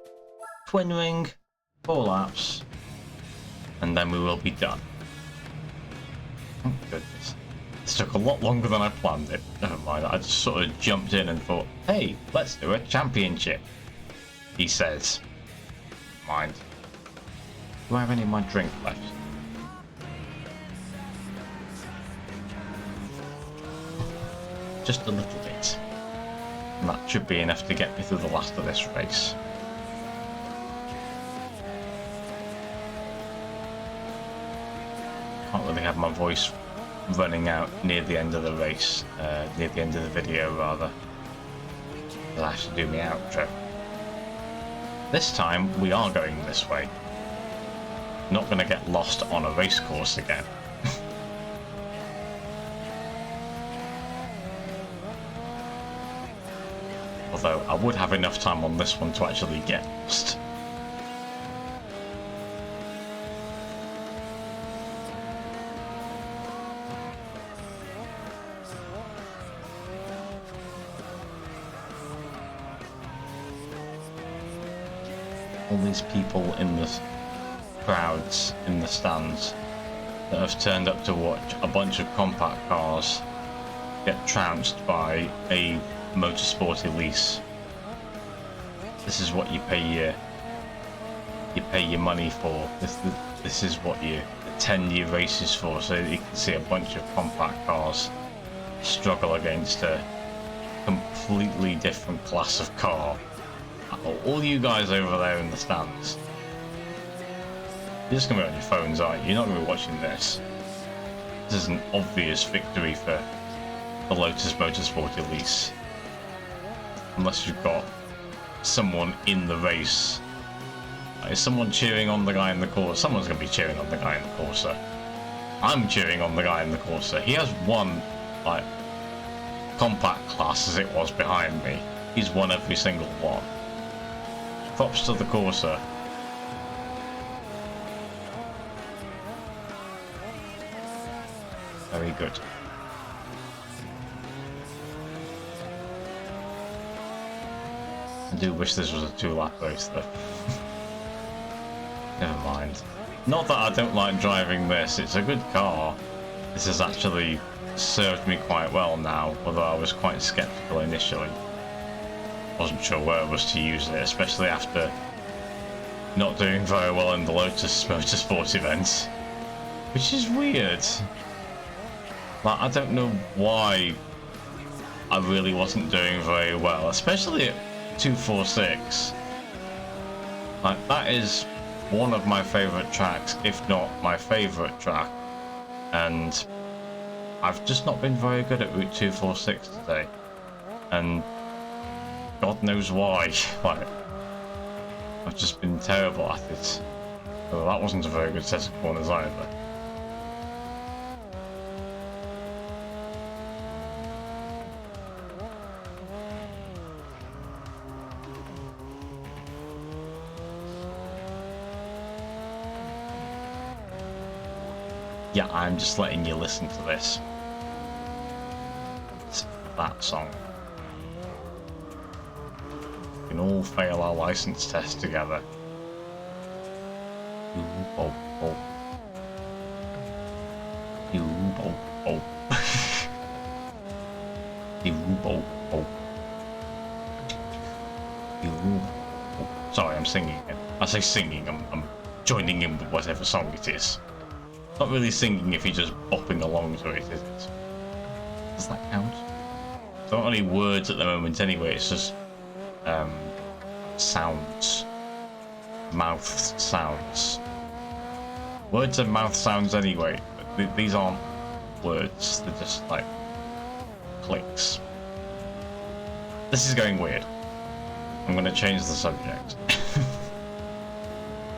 Twin ring, 4 laps, and then we will be done. Oh goodness. This took a lot longer than I planned it. Never mind, I just sort of jumped in and thought, hey, let's do a championship. He says. Mind. Do I have any of my drink left? Just a little bit. And that should be enough to get me through the last of this race. Can't really have my voice running out near the end of the race, near the end of the video rather. I'll have to do my outro. This time we are going this way. Not going to get lost on a race course again. Although I would have enough time on this one to actually get lost. All these people in the crowds in the stands that have turned up to watch a bunch of compact cars get trounced by a motorsport Elise. This is what you pay your money for. This is what you 10-year races for, so you can see a bunch of compact cars struggle against a completely different class of car. All you guys over there in the stands, you're just going to be on your phones, aren't you? You're not going to be watching this. This is an obvious victory for the Lotus Motorsport Elise. Unless you've got someone in the race. Is someone cheering on the guy in the Corsa? Someone's going to be cheering on the guy in the Corsa. I'm cheering on the guy in the Corsa. He has won, like, compact class as it was behind me. He's won every single one. Props to the Corsa. Very good. I do wish this was a 2-lap race though. Never mind. Not that I don't like driving this, it's a good car. This has actually served me quite well now, although I was quite skeptical initially. Wasn't sure where I was to use it, especially after not doing very well in the Lotus Motorsport event. Which is weird. Like, I don't know why I really wasn't doing very well, especially at 246. Like, that is one of my favourite tracks, if not my favourite track, and I've just not been very good at Route 246 today, and God knows why. Like, I've just been terrible at it. So that wasn't a very good set of corners either. Yeah, I'm just letting you listen to this. It's that song. We can all fail our license test together. You bolt, bolt. You bolt, bolt. You bolt, bolt. You bolt. Sorry, I'm singing it. I say singing, I'm joining in with whatever song it is. Not really singing if you're just bopping along to it, is it? Does that count? It's not any words at the moment anyway, it's just sounds. Mouth sounds. Words are mouth sounds anyway, but these aren't words, they're just like clicks. This is going weird. I'm going to change the subject.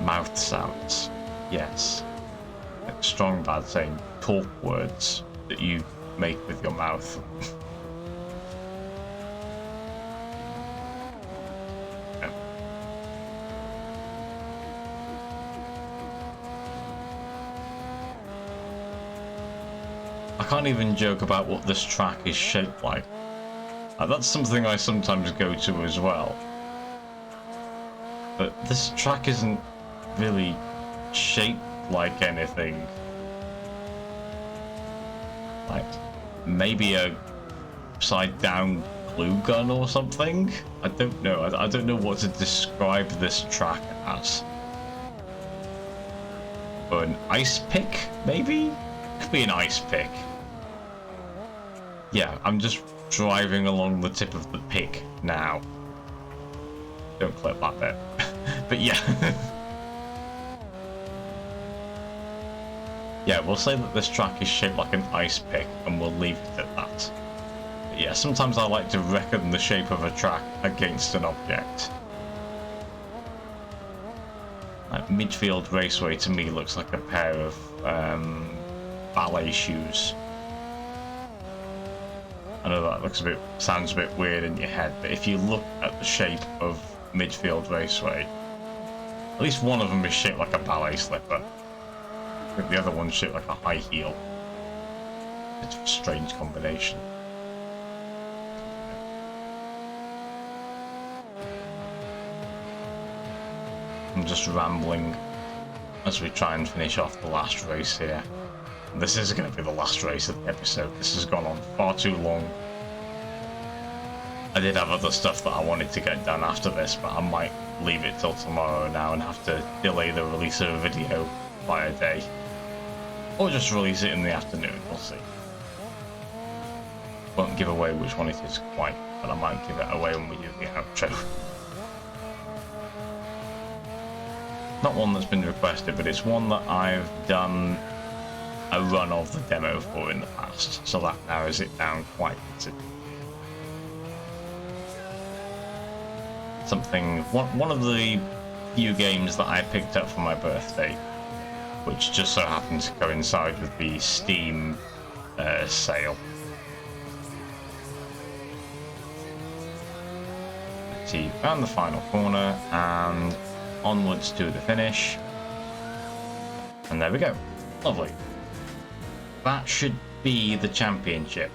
Mouth sounds. Yes. Like strong bad saying talk words that you make with your mouth. Yeah. I can't even joke about what this track is shaped like. That's something I sometimes go to as well. But this track isn't really shaped like anything. Like maybe a upside down glue gun or something? I don't know. I don't know what to describe this track as. Or an ice pick, maybe? Could be an ice pick. Yeah, I'm just driving along the tip of the pick now. Don't clip that bit. But yeah. Yeah, we'll say that this track is shaped like an ice pick, and we'll leave it at that. But yeah, sometimes I like to reckon the shape of a track against an object. Like Midfield Raceway to me looks like a pair of ballet shoes. I know that sounds a bit weird in your head, but if you look at the shape of Midfield Raceway, at least one of them is shaped like a ballet slipper. I think the other one's shaped like a high heel. It's a strange combination. I'm just rambling as we try and finish off the last race here. This is going to be the last race of the episode. This has gone on far too long. I did have other stuff that I wanted to get done after this, but I might leave it till tomorrow now and have to delay the release of a video by a day. Or just release it in the afternoon, we'll see. Won't give away which one it is quite, but I might give it away when we do the outro. Not one that's been requested, but it's one that I've done a run of the demo for in the past, so that narrows it down quite considerably. One of the few games that I picked up for my birthday, which just so happened to coincide with the Steam sale. Let's see, found the final corner and onwards to the finish. And there we go. Lovely. That should be the championship,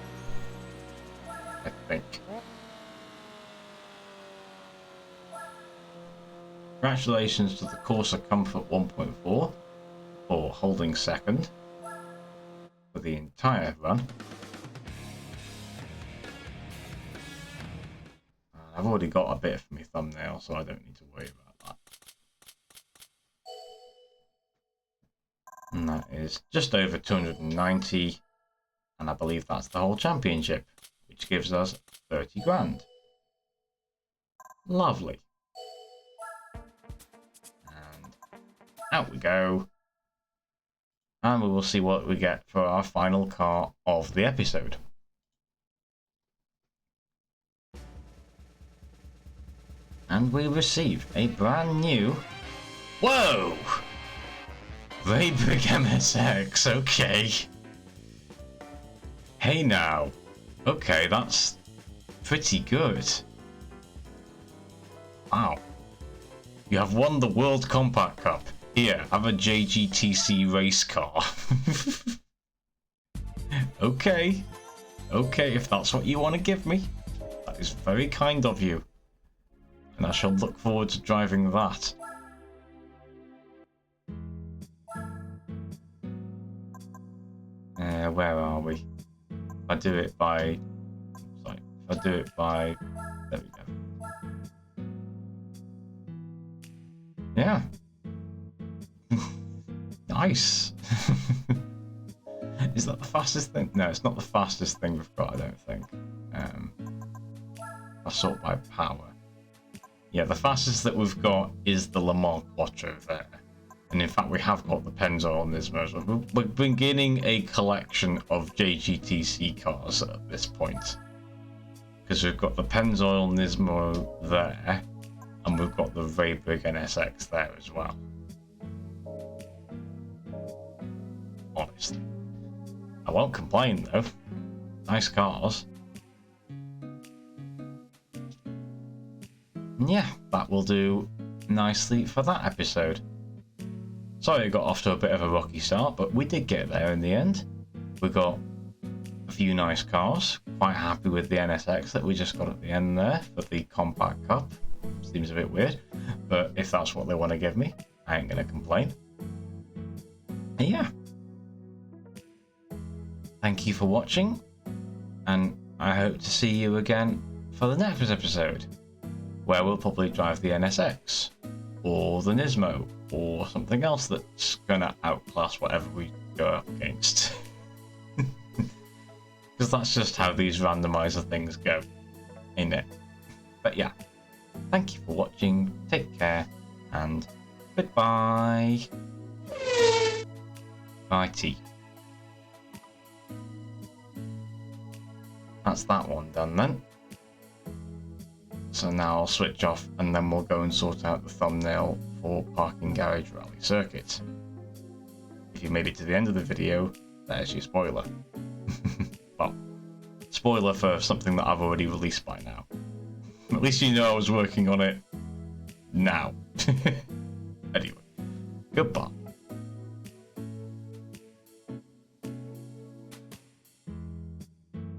I think. Congratulations to the Corsa Comfort 1.4 for holding second for the entire run. I've already got a bit for my thumbnail, so I don't need to worry about that. And that is just over 290, and I believe that's the whole championship, which gives us 30 grand. Lovely. And out we go. And we will see what we get for our final car of the episode. And we receive a brand new... Whoa! Very big MSX, okay. Hey now. Okay, that's pretty good. Wow. You have won the World Compact Cup. Here, have a JGTC race car. Okay. Okay, if that's what you want to give me. That is very kind of you. And I shall look forward to driving that. Where are we? If I do it by... Sorry, if I do it by... There we go. Yeah. Nice. Is that the fastest thing? No, it's not the fastest thing we've got, I don't think. I sort by power. Yeah, the fastest that we've got is the Le Mans Quattro there. And in fact, we have got the Pennzoil Nismo. We're beginning a collection of JGTC cars at this point. Because we've got the Pennzoil Nismo there, and we've got the Raybrig NSX there as well. Honestly. I won't complain though. Nice cars. And yeah, that will do nicely for that episode. Sorry it got off to a bit of a rocky start, but we did get there in the end. We got a few nice cars. Quite happy with the NSX that we just got at the end there for the Compact Cup. Seems a bit weird, but if that's what they want to give me, I ain't gonna complain. And yeah. Thank you for watching, and I hope to see you again for the next episode, where we'll probably drive the NSX, or the Nismo, or something else that's gonna outclass whatever we go up against. Because that's just how these randomizer things go, ain't it? But yeah, thank you for watching, take care, and goodbye. Bye tea. That's that one done then. So now I'll switch off and then we'll go and sort out the thumbnail for Parking Garage Rally Circuit. If you made it to the end of the video, there's your spoiler. Well, spoiler for something that I've already released by now. At least you know I was working on it now. Anyway, goodbye.